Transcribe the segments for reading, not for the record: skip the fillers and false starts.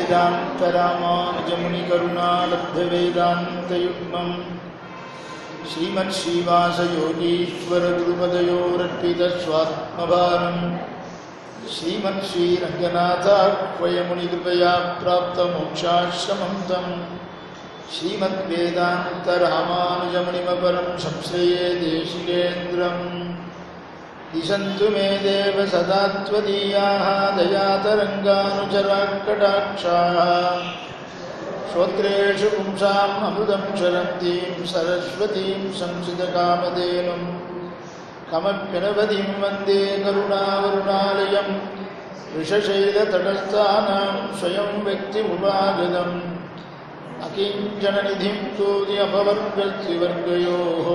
वेदान्तरामानुजमुनिकरुणालब्धवेदान्तयुग्मम् श्रीमत्श्रीवासयोगीश्वरगुरुपदयोरर्पितस्वात्मभारम् श्रीमत्श्रीरङ्गनाथाह्वयमुनिकृपया प्राप्तमोक्षाश्रमं तम् श्रीमद्वेदान्तरामानुजमुनिमपरं संश्रये देशिकेन्द्रम् दिशन्तु मे देव सदा त्वदीयाः दयातरङ्गानुचराकटाक्षाः श्रोत्रेषु पुंसाम् अमृतं क्षरन्तीं सरस्वतीं संसितकामधेनुं कमप्यनवधिं वन्दे करुणावरुणालयं वृषशैलतटस्थानां स्वयं व्यक्तिमुपागतम् अकिञ्चननिधिं तूति अपवर्गस्त्रिवर्गयोः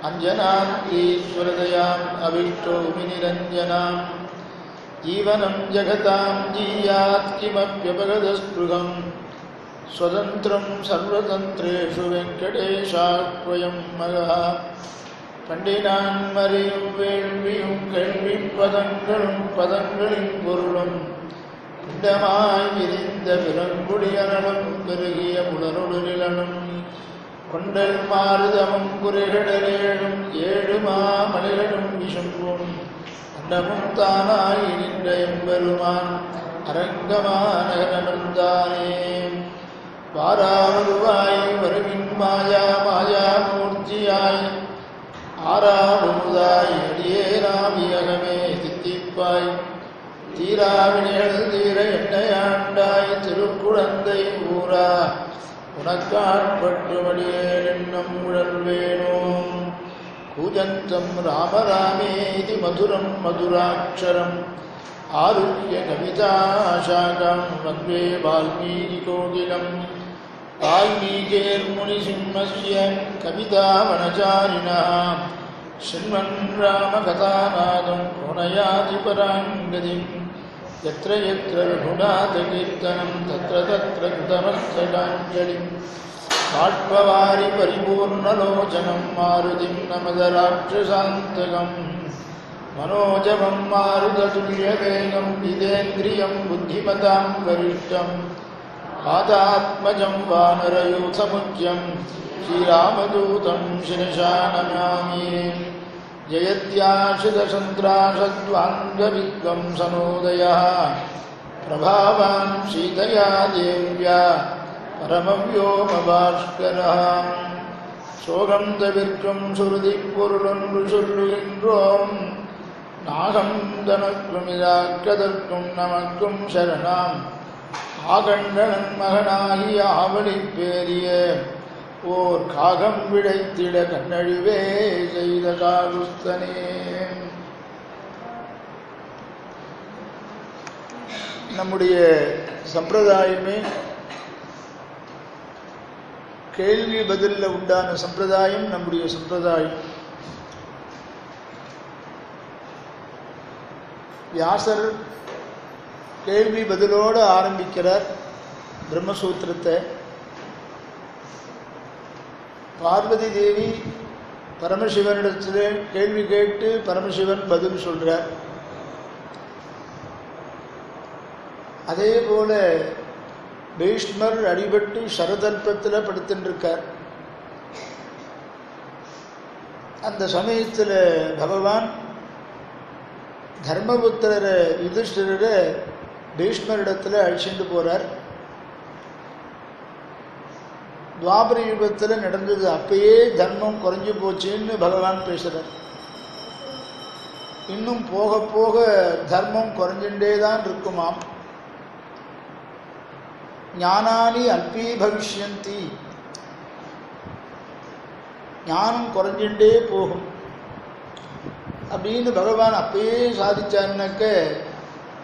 अञ्जनाद्रीश्वरदयाम् अभीष्टोमि निरञ्जनां जीवनं जगतां जीयात् किमप्यपगतस्पृहम् स्वतन्त्रं सर्वतन्त्रेषु वेङ्कटेशाह्वयं मगः பண்டினான் மறியும் வேள்வியும் கேள்விப் பதங்களும் பதங்களின் பொருளும் பிண்டமாய் விரிந்த பிறங்குடியனலும் பெருகிய புலனொடு நிலனும் கொண்டல் மாறுதமும் குறைகளேழும் ஏழு மாமலைகளும் விசும்பும் அண்டமும் தானாய் நின்ற எம்பெருமான் அரங்கமாநகரனும் தானே வாராவதுவாய் வருவின் மாயா மாயாமூர்த்தியாய் ஆறாவதுதாய் அடியேராவியகமே தித்திப்பாய் தீராவினிகள் தீர எண்ணையாண்டாய் திருக்குழந்தை ஊரா உனக்காட்பட்டு மடியேனும் உழல்வேனோம் கூஜந்தம் ராமராமேதி மதுரம் மதுராட்சரம் ஆருஹ்ய கவிதாசாகம் வந்தே வால்மீகி கோகிலம் वाल्मीकिर्मुनिसिंहस्य कवितावनचारिणः शृण्वन् रामकथानादं कोनयाति परां गतिं यत्र यत्र रघुनाथकीर्तनं तत्र तत्र कृतमस्तकाञ्जलिं बाष्पवारि परिपूर्णलोचनं मारुतिं नमदराक्षसान्तकं मनोजवं मारुततुल्यवेगं जितेन्द्रियं बुद्धिमतां वरिष्ठं आदात्मजं वानरयूथमुख्यं श्रीरामदूतं शिरसा नमामि जयत्याश्रितसन्त्रासद्वाङ्गविद्वंसनोदयः प्रभावान् सीतया देव्या परमव्योमभास्करः சோகந்தவிற்கும் சுருதிப் பொருளொன்று சொல்லுகின்றோம் நாகம் தனக்கும் இதாக்கதற்கும் நமக்கும் சரணாம் ஆகண்டனன் மகனாகிய ஆவலி பேரிய ஓர் காகம் விடைத்திட கண்ணழிவே செய்த காகுஸ்தனே. நம்முடைய சம்பிரதாயமே கேள்வி பதிலில் உண்டான சம்பிரதாயம் நம்முடைய சம்பிரதாயம். வியாசர் கேள்வி பதிலோடு ஆரம்பிக்கிறார் பிரம்மசூத்திரத்தை. பார்வதி தேவி பரமசிவனிடத்தில் கேள்வி கேட்டு பரமசிவன் பதில் சொல்றார். அதே போல பீஷ்மர் அடிபட்டு சரதல்பத்தில் படுத்துருக்கார். அந்த சமயத்தில் பகவான் தர்மபுத்திரரை யுதிஷ்டிரரை பீஷ்மரிடத்தில் அழிச்சுட்டு போகிறார். துவாபர யுகத்தில் நடந்தது. அப்பயே தர்மம் குறைஞ்சி போச்சுன்னு பகவான் பேசுகிறார். இன்னும் போக போக தர்மம் குறைஞ்சுட்டே தான் இருக்குமாம். ஞானானி அல்பீ பவிஷ்யந்தி, ஞானம் குறைஞ்சுட்டே போகும் அப்படின்னு பகவான் அப்பயே சாதிச்சாருனாக்க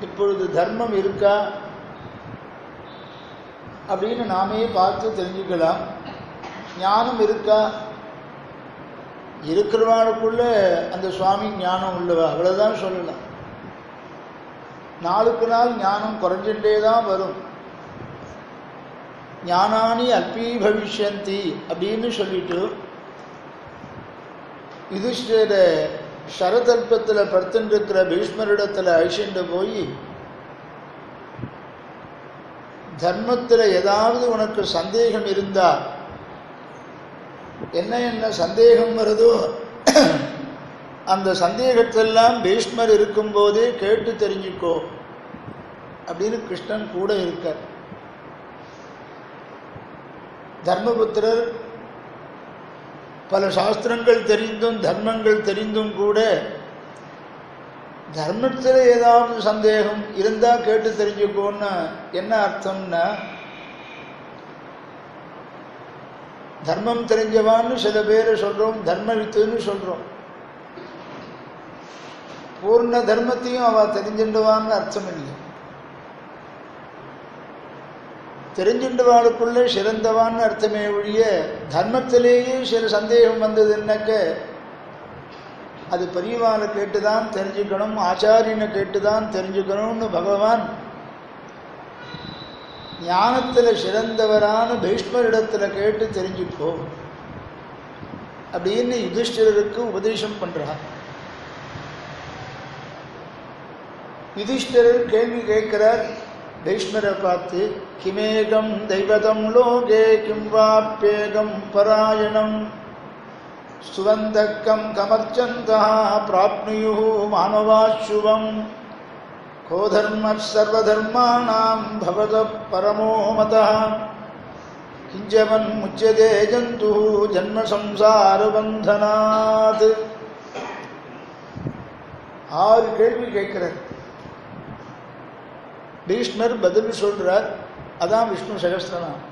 இப்பொழுது தர்மம் இருக்கா அப்படின்னு நாமே பார்த்து தெரிஞ்சுக்கலாம். ஞானம் இருக்கா, இருக்கிறவாளுக்குள்ள அந்த சுவாமி ஞானம் உள்ளவா, அவ்வளோதான் சொல்லலாம். நாளுக்கு நாள் ஞானம் குறைஞ்சுட்டே தான் வரும். ஞானானி அல்பீ பவிஷ்யந்தி அப்படின்னு சொல்லிட்டு யுதிஷ்டிர சரதல்பத்தில் படுத்துருக்கிற பீஷ்மரிடத்தில் அழிச்சுட்டு போய் தர்மத்தில் ஏதாவது உனக்கு சந்தேகம் இருந்தால், என்ன சந்தேகம் வருதோ அந்த சந்தேகத்தெல்லாம் பீஷ்மர் இருக்கும்போதே கேட்டு தெரிஞ்சுக்கோ அப்படின்னு கிருஷ்ணன் கூட இருக்கார். தர்மபுத்திரர் பல சாஸ்திரங்கள் தெரிந்தும் தர்மங்கள் தெரிந்தும் கூட தர்மத்தில் ஏதாவது சந்தேகம் இருந்தால் கேட்டு தெரிஞ்சுக்கோன்னு என்ன அர்த்தம்னா, தர்மம் தெரிஞ்சவான்னு சில பேரை சொல்கிறோம், தர்மவித்துன்னு சொல்கிறோம். பூர்ண தர்மத்தையும் அவள் தெரிஞ்சுண்டுவான்னு அர்த்தம் இல்லை. தெரிஞ்சுண்டுவாளுக்குள்ளே சிறந்தவான்னு அர்த்தமே ஒழிய தர்மத்திலேயே சில சந்தேகம் வந்ததுன்னாக்க அது பெரியவானை கேட்டுதான் தெரிஞ்சுக்கணும், ஆச்சாரியனை கேட்டுதான் தெரிஞ்சுக்கணும்னு பகவான் ஞானத்தில் சிறந்தவரான பீஷ்மரிடத்தில் கேட்டு தெரிஞ்சுக்கோ அப்படின்னு யுதிஷ்டிரருக்கு உபதேசம் பண்றார். யுதிஷ்டிரர் கேள்வி கேட்கிறார் பீஷ்மரை பார்த்து, கிமேகம் தெய்வதம் லோகே கிம் வாப்யேகம் பராயணம் சுவந்தக்கம் கமர்ச்சந்தா பிராப்னுயுஹு மானவாச்சுவம் கோதர்ம சர்வதர்மாணாம் பவத பரமோ மதः கிஞ்சவன் முச்யதே ஜந்து ஜன்ம சம்சார பந்தனாத். 6 கேள்வி கேட்கிறார். பீஷ்மர் பதில் சொல்றார். அதான் விஷ்ணு சகஸ்ரநாமம்.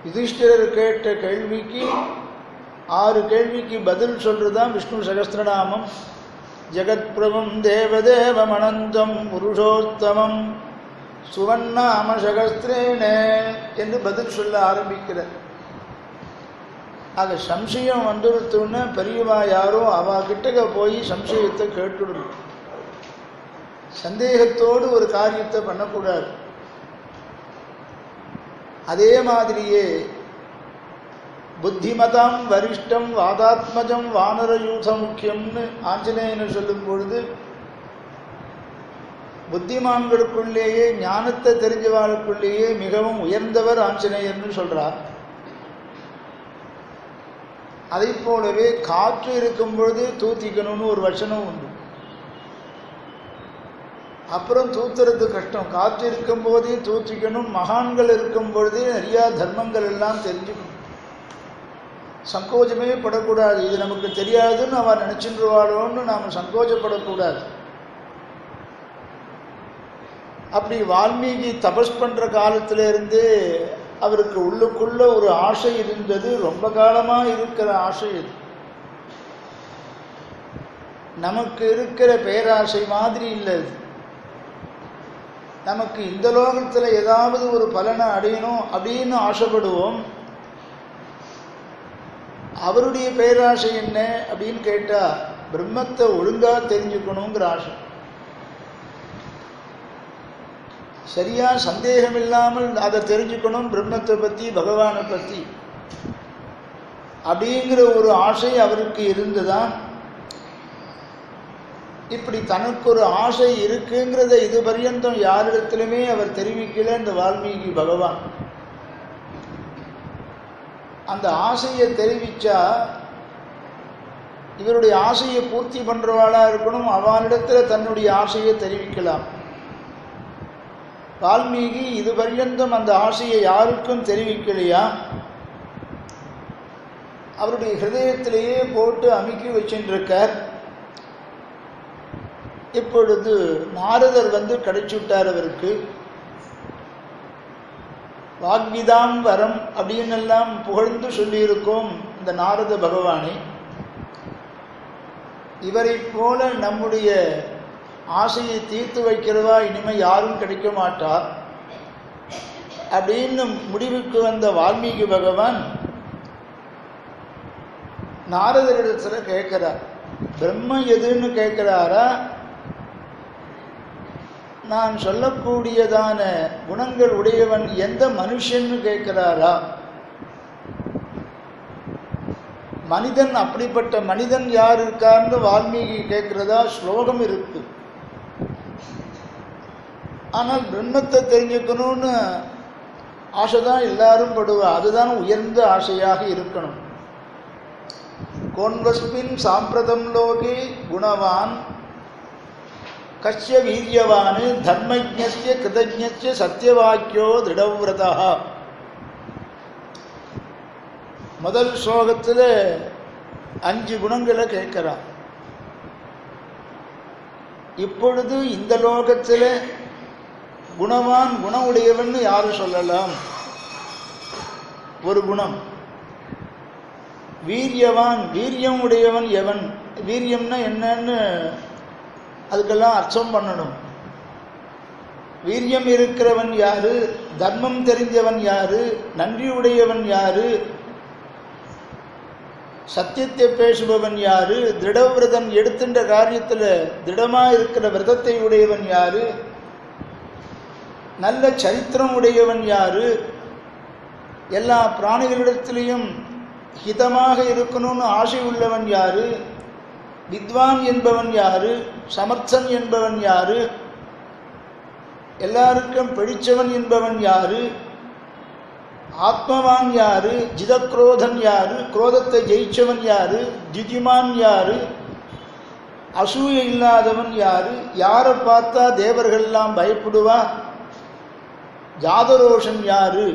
யுதிஷ்டிரர் கேட்ட கேள்விக்கு 6 கேள்விக்கு பதில் சொல்றதுதான் விஷ்ணு சகஸ்ரநாமம். ஜெகத் பிரபம் தேவதேவம் அனந்தம் புருஷோத்தமம் சுவன்னாம சகஸ்திரேன என்று பதில் சொல்ல ஆரம்பிக்கிறார். ஆக சம்சயம் வந்துடுத்துன்னு பெரியவா யாரோ அவ கிட்டக்க போய் சம்சயத்தை கேட்டுடணும். சந்தேகத்தோடு ஒரு காரியத்தை பண்ணக்கூடாது. அதே மாதிரியே புத்திமதாம் வரிஷ்டம் வாதாத்மஜம் வானரயூத முக்கியம்னு ஆஞ்சநேயன் சொல்லும் பொழுது புத்திமான்களுக்குள்ளேயே ஞானத்தை தெரிஞ்சவாளுக்குள்ளேயே மிகவும் உயர்ந்தவர் ஆஞ்சநேயர்னு சொல்றார். அதை போலவே காற்று இருக்கும் பொழுது தூத்திக்கணும்னு ஒரு வசனம் உண்டு. அப்புறம் தூத்துறது கஷ்டம். காற்று இருக்கும் போதே தூத்திக்கணும். மகான்கள் இருக்கும் பொழுதே நிறையா தர்மங்கள் எல்லாம் தெரிஞ்சுக்கணும். சங்கோஜமே படக்கூடாது. இது நமக்கு தெரியாதுன்னு அவன் நினைச்சுருவாளோன்னு நாம் சங்கோஜப்படக்கூடாது. அப்படி வால்மீகி தபஸ் பண்ற காலத்துல இருந்து அவருக்கு உள்ளுக்குள்ள ஒரு ஆசை இருந்தது. ரொம்ப காலமா இருக்கிற ஆசை இது. நமக்கு இருக்கிற பேராசை மாதிரி இல்லை. நமக்கு இந்த லோகத்தில் ஏதாவது ஒரு பலனை அடையணும் அப்படின்னு ஆசைப்படுவோம். அவருடைய பேராசை என்ன அப்படின்னு கேட்டா பிரம்மத்தை ஒழுங்கா தெரிஞ்சுக்கணுங்கிற ஆசை. சரியா சந்தேகம் இல்லாமல் அதை தெரிஞ்சுக்கணும், பிரம்மத்தை பத்தி பகவானை பத்தி அப்படிங்கிற ஒரு ஆசை அவருக்கு இருந்துதான். இப்படி தனக்கு ஒரு ஆசை இருக்குங்கிறத இது பர்யந்தம் யாரிடத்திலுமே அவர் தெரிவிக்கல இந்த வால்மீகி பகவான். அந்த ஆசையை தெரிவிச்சா இவருடைய ஆசையை பூர்த்தி பண்றவாளா இருக்கணும். அவனிடத்துல தன்னுடைய ஆசையை தெரிவிக்கலாம். வால்மீகி இது பர்யந்தம் அந்த ஆசையை யாருக்கும் தெரிவிக்கலையா, அவருடைய ஹிருதயத்திலேயே போட்டு அமுக்கி வச்சுருக்கார். இப்பொழுது நாரதர் வந்து கிடைச்சுட்டார் அவருக்கு. வாக்விதாம் வரம் அப்படின்னு எல்லாம் புகழ்ந்து சொல்லியிருக்கோம் இந்த நாரத பகவானை. இவரை போல நம்முடைய ஆசையை தீர்த்து வைக்கிறவா இனிமே யாரும் கிடைக்க மாட்டார் அப்படின்னு முடிவுக்கு வந்த வால்மீகி பகவான் நாரதரிடத்துல கேட்கிறார். பிரம்மம் எதுன்னு கேட்கிறாரா, நான் சொல்லக்கூடியதான குணங்கள் உடையவன் எந்த மனுஷன்னு கேட்கிறாரா, மனிதன் அப்படிப்பட்ட மனிதன் யார் இருக்கார்னு வால்மீகி கேட்கிறதா ஸ்லோகம் இருக்கு. ஆனால் பிரம்மத்தை தெரிஞ்சுக்கணும்னு ஆசைதான் எல்லாரும் படுவா. அதுதான் உயர்ந்த ஆசையாக இருக்கணும். கோன்வஸ்மின் சாம்பிரதம் லோகே குணவான் கஷ்ய வீரியவான் தர்மஜ்ஞஸ்ய கிருதஜ்ஞஸ்ய சத்யவாக்கியோ திருடவ்ரதா. முதல் ஸ்லோகத்தில் 5 குணங்களை கேட்கிறார். இப்பொழுது இந்த லோகத்தில் குணவான் குணம் உடையவன் யாரு சொல்லலாம்? ஒரு குணம். வீரியவான் வீரியம் உடையவன் எவன்? வீரியம்னா என்னன்னு அதுக்கெல்லாம் அர்த்தம் பண்ணணும். வீரியம் இருக்கிறவன் யாரு? தர்மம் தெரிஞ்சவன் யாரு? நன்றி உடையவன் யாரு? சத்தியத்தை பேசுபவன் யாரு? திருடவிரதன் எடுத்துட்ட காரியத்தில் திடமாக இருக்கிற விரதத்தை உடையவன் யாரு? நல்ல சரித்திரம் உடையவன் யாரு? எல்லா பிராணிகளிடத்திலையும் ஹிதமாக இருக்கணும்னு ஆசை உள்ளவன் யாரு? வித்வான் என்பவன் யாரு? சமர்த்தன் என்பவன் யாரு? எல்லாருக்கும் பிடிச்சவன் என்பவன் யாரு? ஆத்மவான் யாரு? ஜிதக்ரோதன் யாரு? குரோதத்தை ஜெயிச்சவன் யாரு? திதிமான் யாரு? அசூய இல்லாதவன் யாரு? யாரை பார்த்தா தேவர்கள்லாம் பயப்படுவா? ஜாதரோஷன் யாரு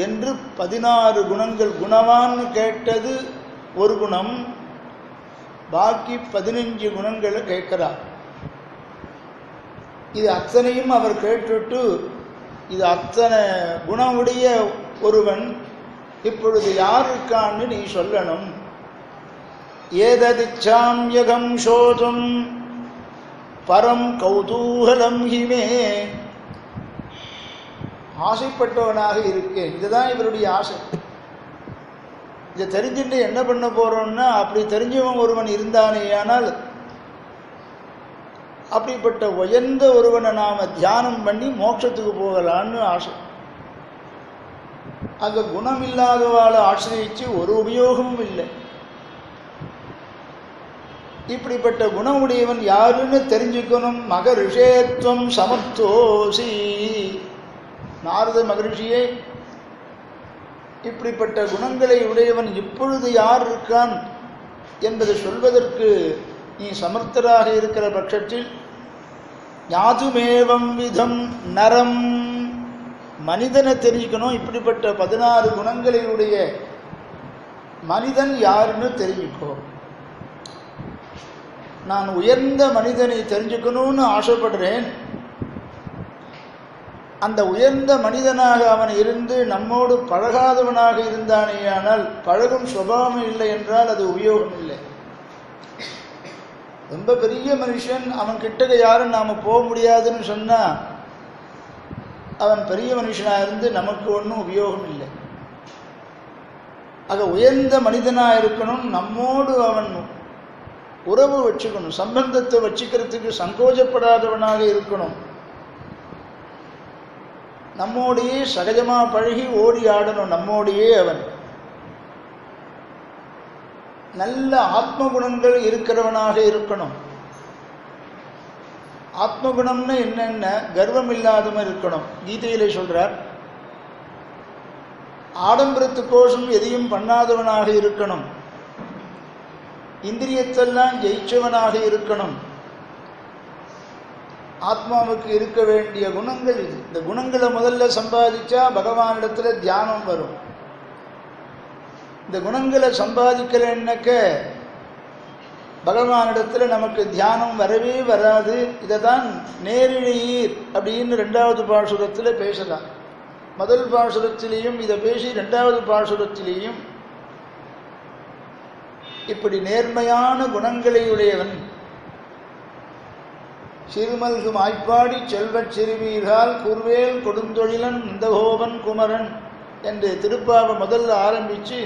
என்று 16 குணங்கள். குணவான்னு கேட்டது ஒரு குணம், பாக்கி 15 குணங்களை கேட்கிறார். இது அத்தனையும் அவர் கேட்டுட்டு, இது அத்தனை குணமுடைய ஒருவன் இப்பொழுது யார் இருக்கான்னு நீ சொல்லணும். ஏததிச்சாம்யகம் சோதம் பரம் கௌதூகலம் ஹிமே. ஆசைப்பட்டவனாக இருக்கேன், இதுதான் இவருடைய ஆசை. இதை தெரிஞ்சுட்டு என்ன பண்ண போறோம்னா, அப்படி தெரிஞ்சவன் ஒருவன் இருந்தானே ஆனால் அப்படிப்பட்ட உயர்ந்த ஒருவனை நாம தியானம் பண்ணி மோட்சத்துக்கு போகலான்னு ஆசை. அங்க குணம் இல்லாதவாளை ஆசிரியிச்சு ஒரு உபயோகமும் இல்லை. இப்படிப்பட்ட குணம் உடையவன் யாருன்னு தெரிஞ்சுக்கணும். மகரிஷேத்வம் சமர்த்தோசி. நாரத மகரிஷியே, இப்படிப்பட்ட குணங்களை உடையவன் இப்பொழுது யார் இருக்கான் என்பதை சொல்வதற்கு நீ சமர்த்தராக இருக்கிற பட்சத்தில் யாதுமேவம் விதம் நரம், மனிதனை தெரிஞ்சுக்கணும். இப்படிப்பட்ட 16 குணங்களை உடைய மனிதன் யாருன்னு தெரிஞ்சுக்கோ. நான் உயர்ந்த மனிதனை தெரிஞ்சுக்கணும்னு ஆசைப்படுறேன். அந்த உயர்ந்த மனிதனாக அவன் இருந்து நம்மோடு பழகாதவனாக இருந்தானேயானால், பழகும் சுபாவம் இல்லை என்றால் அது உபயோகம் இல்லை. ரொம்ப பெரிய மனுஷன், அவன் கிட்டக்க யாரும் நாம போக முடியாதுன்னு சொன்னா அவன் பெரிய மனுஷனாக இருந்து நமக்கு ஒன்றும் உபயோகம் இல்லை. ஆக உயர்ந்த மனிதனாக இருக்கணும். நம்மோடு அவன் உறவு வச்சுக்கணும், சம்பந்தத்தை வச்சுக்கிறதுக்கு சங்கோஜப்படாதவனாக இருக்கணும். நம்மோடையே சகஜமா பழகி ஓடி ஆடணும். நம்மோடையே அவன் நல்ல ஆத்ம குணங்கள் இருக்கிறவனாக இருக்கணும். ஆத்மகுணம்னு என்னென்ன? கர்வம் இல்லாதவன் இருக்கணும். கீதையிலே சொல்றார், ஆடம்பரத்துக்கோசம் எதையும் பண்ணாதவனாக இருக்கணும். இந்திரியத்தெல்லாம் ஜெயிச்சவனாக இருக்கணும். ஆத்மாவுக்கு இருக்க வேண்டிய குணங்கள் இது. இந்த குணங்களை முதல்ல சம்பாதிச்சா பகவானிடத்துல தியானம் வரும். இந்த குணங்களை சம்பாதிக்கலன்னாக்க பகவானிடத்துல நமக்கு தியானம் வரவே வராது. இதை தான் நேரிழையீர் அப்படின்னு 2வது பாசுரத்தில் பேசலாம். முதல் பாசுரத்திலேயும் இதை பேசி 2வது பாசுரத்திலேயும் இப்படி நேர்மையான குணங்களை உடையவன், சிறுமல்கு மாய்ப்பாடி செல்வச் சிறுவீர்கள் குர்வேல் கொடுந்தொழிலன் இந்தகோபன் குமரன் என்று திருப்பாவை முதல்ல ஆரம்பித்து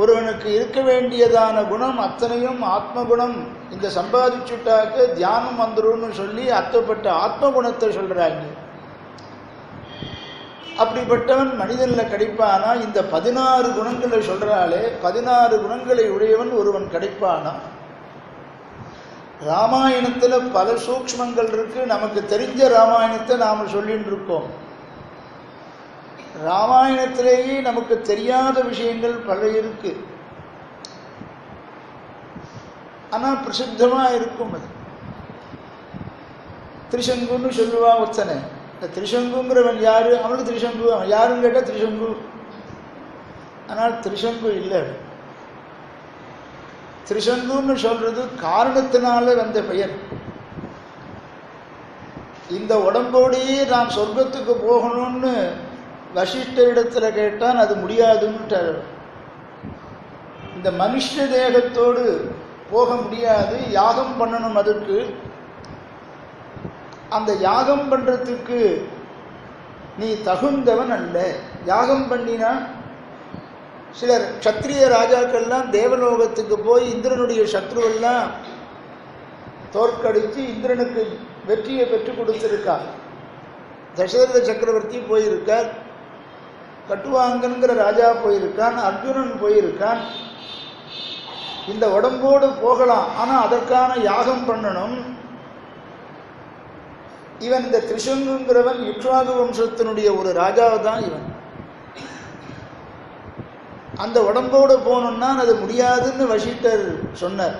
ஒருவனுக்கு இருக்க வேண்டியதான குணம் அத்தனையும் ஆத்மகுணம், இந்த சம்பாதிச்சுட்டாக்க தியானம் வந்துரும்னு சொல்லி அர்த்தப்பட்ட ஆத்ம குணத்தை சொல்றாங்க. அப்படிப்பட்டவன் மனிதனில் கிடைப்பானா? இந்த 16 குணங்களை சொல்றாளே, 16 குணங்களை உடையவன் ஒருவன் கிடைப்பானா? ராமாயணத்தில் பல சூக்ஷ்மங்கள் இருக்கு. நமக்கு தெரிஞ்ச ராமாயணத்தை நாம் சொல்லிட்டு இருக்கோம். ராமாயணத்திலேயே நமக்கு தெரியாத விஷயங்கள் பல இருக்கு. ஆனால் பிரசித்தமாக இருக்கும். அது திரிசங்குன்னு சொல்லுவா ஒருத்தனை. இந்த திரிசங்குங்கிறவன் யாரு? அவனுக்கு திரிசங்கு. அவன் யாருன்னு கேட்டால் திரிசங்கு. ஆனால் திரிசங்கு இல்லை. திரிசங்குன்னு சொல்றது காரணத்தினால வந்த பெயர். இந்த உடம்போடையே நான் சொர்க்கத்துக்கு போகணும்னு வசிஷ்டரிடத்தில் கேட்டான். அது முடியாதுன்னு. இந்த மனுஷ தேகத்தோடு போக முடியாது, யாகம் பண்ணணும். அதுக்கு அந்த யாகம் பண்றதுக்கு நீ தகுந்தவன் அல்ல. யாகம் பண்ணினா சிலர் க்ஷத்ரிய ராஜாக்கள்லாம் தேவலோகத்துக்கு போய் இந்திரனுடைய சத்ருவெல்லாம் தோற்கடித்து இந்திரனுக்கு வெற்றியை பெற்றுக் கொடுத்திருக்கார். தசரத சக்கரவர்த்தி போயிருக்கார், கட்டுவாங்கன்கிற ராஜா போயிருக்கான், அர்ஜுனன் போயிருக்கான். இந்த உடம்போடு போகலாம், ஆனால் அதற்கான யாகம் பண்ணணும். இவன் இந்த திரிசங்குங்கிறவன் இக்ஷ்வாகு வம்சத்தினுடைய ஒரு ராஜாவை தான் இவன். அந்த உடம்போடு போகணும்னா அது முடியாதுன்னு வசிஷ்டர் சொன்னார்.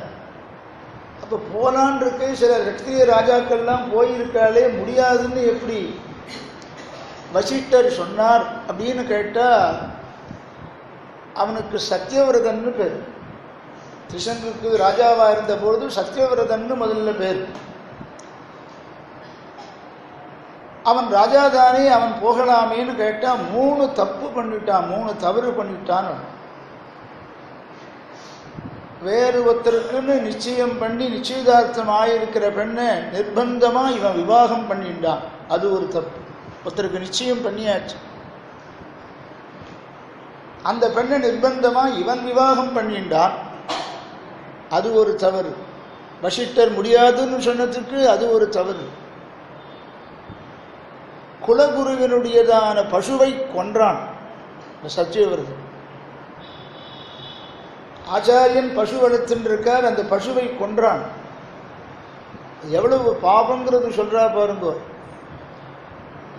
அப்போ போலான் இருக்கு. சில க்ஷத்ரிய ராஜாக்கள்லாம் போயிருக்காளே, முடியாதுன்னு எப்படி வசிஷ்டர் சொன்னார் அப்படின்னு கேட்டால் அவனுக்கு சத்தியவிரதன்னு பேர். திரிசங்குக்கு ராஜாவாக இருந்த பொழுது சத்தியவிரதன்னு முதல்ல பேர். அவன் ராஜாதானே, அவன் போகலாமேன்னு கேட்டால் 3 தப்பு பண்ணிட்டான், 3 தவறு பண்ணிட்டான். வேறு ஒருத்தருக்குன்னு நிச்சயம் பண்ணி நிச்சயதார்த்தம் ஆயிருக்கிற பெண்ணை நிர்பந்தமாக இவன் விவாகம் பண்ணிட்டான். அது ஒரு தப்பு. ஒருத்தருக்கு நிச்சயம் பண்ணியாச்சு, அந்த பெண்ணை நிர்பந்தமாக இவன் விவாகம் பண்ணிட்டான். அது ஒரு தவறு. வசிஷ்டர் முடியாதுன்னு சொன்னதுக்கு அது ஒரு தவறு. குலகுருவினுடையதான பசுவை கொன்றான் சத்தியவிரதன். ஆச்சாரியன் பசு வளர்த்துருக்கார், அந்த பசுவை கொன்றான். எவ்வளவு பாபங்கிறது சொல்றா பாருங்க.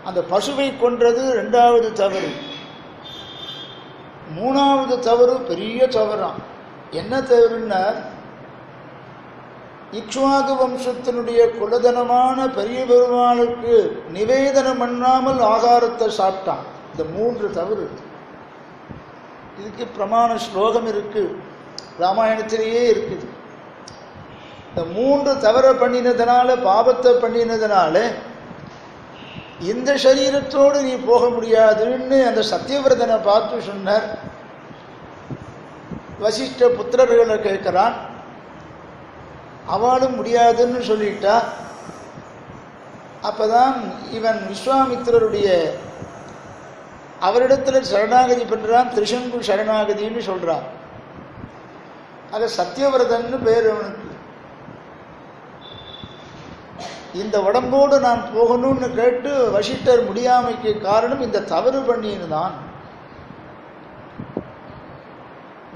அந்த பசுவை கொன்றது 2வது தவறு. 3வது தவறு பெரிய தவறான். என்ன தவறுன்னா, இக்ஷ்வாகு வம்சத்தினுடைய குலதனமான பெரிய பெருமாளுக்கு நிவேதனம் பண்ணாமல் ஆகாரத்தை சாப்பிட்டான். இந்த 3 தவறு. இதுக்கு பிரமாண ஸ்லோகம் இருக்கு, ராமாயணத்திலேயே இருக்குது. இந்த 3 தவற பண்ணினதுனால, பாபத்தை பண்ணினதுனால இந்த சரீரத்தோடு நீ போக முடியாதுன்னு அந்த சத்தியவிரதனை பார்த்து சொன்னார். வசிஷ்ட புத்திரர்களை கேட்கிறான், அவளும் முடியாதுன்னு சொல்லிட்டா. அப்பதான் இவன் விஸ்வாமித்திரருடைய அவரிடத்துல சரணாகதி பண்றான். திரிசங்கு சரணாகதின்னு சொல்றான். ஆக சத்தியவிரதன்னு பேர் அவனுக்கு. இந்த உடம்போடு நான் போகணும்னு கேட்டு வசிஷ்டர் முடியாமைக்கு காரணம் இந்த தவறு பண்ணியிருந்தான்.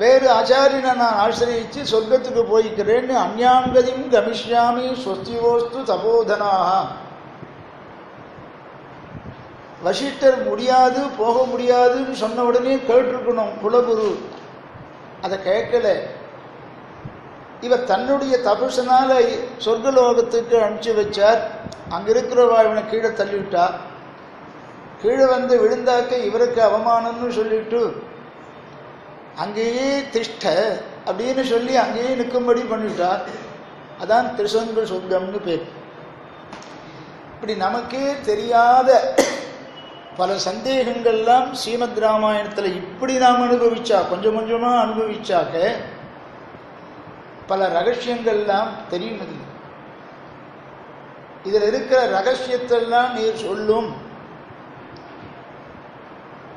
வேறு ஆச்சாரியனை நான் ஆசிரியிச்சு சொர்க்கத்துக்கு போய்க்கிறேன்னு அந்யாங்கதியும் கமிஷ்யாமி ஸ்வஸ்தியோஸ்து தபோதனாக. வசிஷ்டர் முடியாது, போக முடியாதுன்னு சொன்ன உடனே கேட்டிருக்கணும் குலகுரு. அதை கேட்கல. இவர் தன்னுடைய தபசனால சொர்க்கலோகத்துக்கு அனுப்பிச்சு வச்சார். அங்கே இருக்கிறவா இவனை கீழே தள்ளிவிட்டா. கீழே வந்து விழுந்தாக்க இவருக்கு அவமானம்னு சொல்லிட்டு அங்கேயே திஷ்ட அப்படின்னு சொல்லி அங்கேயே நிற்கும்படி பண்ணிவிட்டார். அதான் திரிசங்கு சொர்க்கம்னு பேர். இப்படி நமக்கே தெரியாத பல சந்தேகங்கள்லாம் ஸ்ரீமத் ராமாயணத்தில் இப்படி நாம் அனுபவிச்சா, கொஞ்சம் கொஞ்சமாக அனுபவிச்சாக்க பல ரகசியங்கள்லாம் தெரியும். இதில் இருக்கிற ரகசியத்தெல்லாம் நீர் சொல்லும்,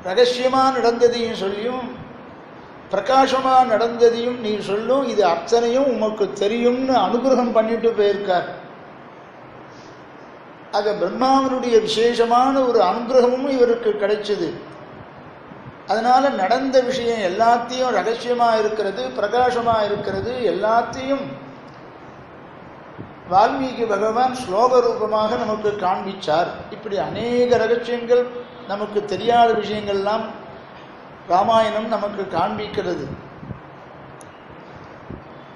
ரகசியமாக நடந்ததையும் சொல்லியும் பிரகாசமாக நடந்ததையும் நீ சொல்லும். இது அத்தனையும் உமக்கு தெரியும்னு அனுகிரகம் பண்ணிட்டு போயிருக்கார். ஆக பிரம்மாவனுடைய விசேஷமான ஒரு அனுகிரகமும் இவருக்கு கிடைச்சது. அதனால நடந்த விஷயம் எல்லாத்தையும் ரகசியமாக இருக்கிறது, பிரகாசமாக இருக்கிறது, எல்லாத்தையும் வால்மீகி பகவான் ஸ்லோக ரூபமாக நமக்கு காண்பிச்சார். இப்படி அநேக ரகசியங்கள், நமக்கு தெரியாத விஷயங்கள்லாம் ராமாயணம் நமக்கு காண்பிக்கிறது.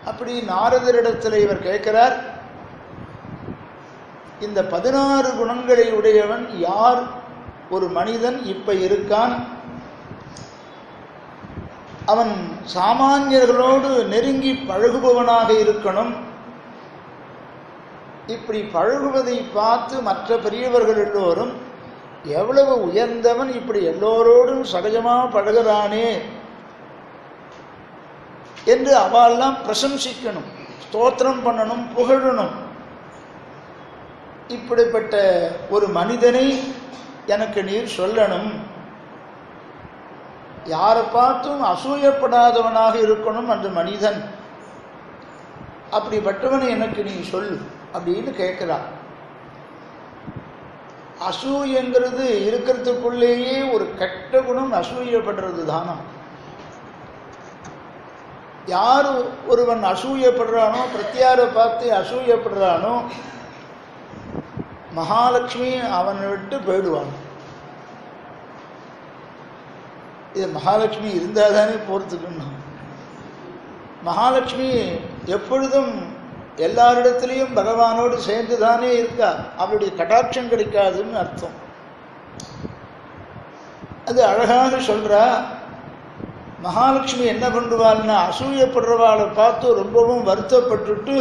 அப்படி நாரதரிடத்தில் இவர் கேட்கிறார், இந்த 16 குணங்களை உடையவன் யார்? ஒரு மனிதன் இப்ப இருக்கான், அவன் சாமானியர்களோடு நெருங்கி பழகுபவனாக இருக்கணும். இப்படி பழகுவதை பார்த்து மற்ற பெரியவர்கள் எல்லோரும் எவ்வளவு உயர்ந்தவன், இப்படி எல்லோரோடும் சகஜமாக பழகிறானே என்று அவெல்லாம் பிரசம்சிக்கணும், ஸ்தோத்திரம் பண்ணணும், புகழணும். இப்படிப்பட்ட ஒரு மனிதனை எனக்கு நீர் சொல்லணும். யாரை பார்த்தும் அசூயப்படாதவனாக இருக்கணும் அந்த மனிதன். அப்படிப்பட்டவனை எனக்கு நீ சொல்லு அப்படின்னு கேட்கிறான். அசூயங்கிறது இருக்கிறதுக்குள்ளேயே ஒரு கெட்ட குணம், அசூயப்படுறது தானா. யார் ஒருவன் அசூயப்படுறானோ, பிரத்யாரை பார்த்து அசூயப்படுறானோ, மகாலட்சுமி அவனை விட்டு போயிடுவான். இது மகாலட்சுமி இருந்தால் தானே போகிறதுக்குன்னு. மகாலட்சுமி எப்பொழுதும் எல்லாரிடத்திலையும் பகவானோடு சேர்ந்து தானே இருக்கா, அவளுடைய கடாட்சம் கிடைக்காதுன்னு அர்த்தம். அது அழகாக சொல்றா. மகாலட்சுமி என்ன பண்ணுவாள்னா, அசூயப்படுறவாளை பார்த்து ரொம்பவும் வருத்தப்பட்டுட்டு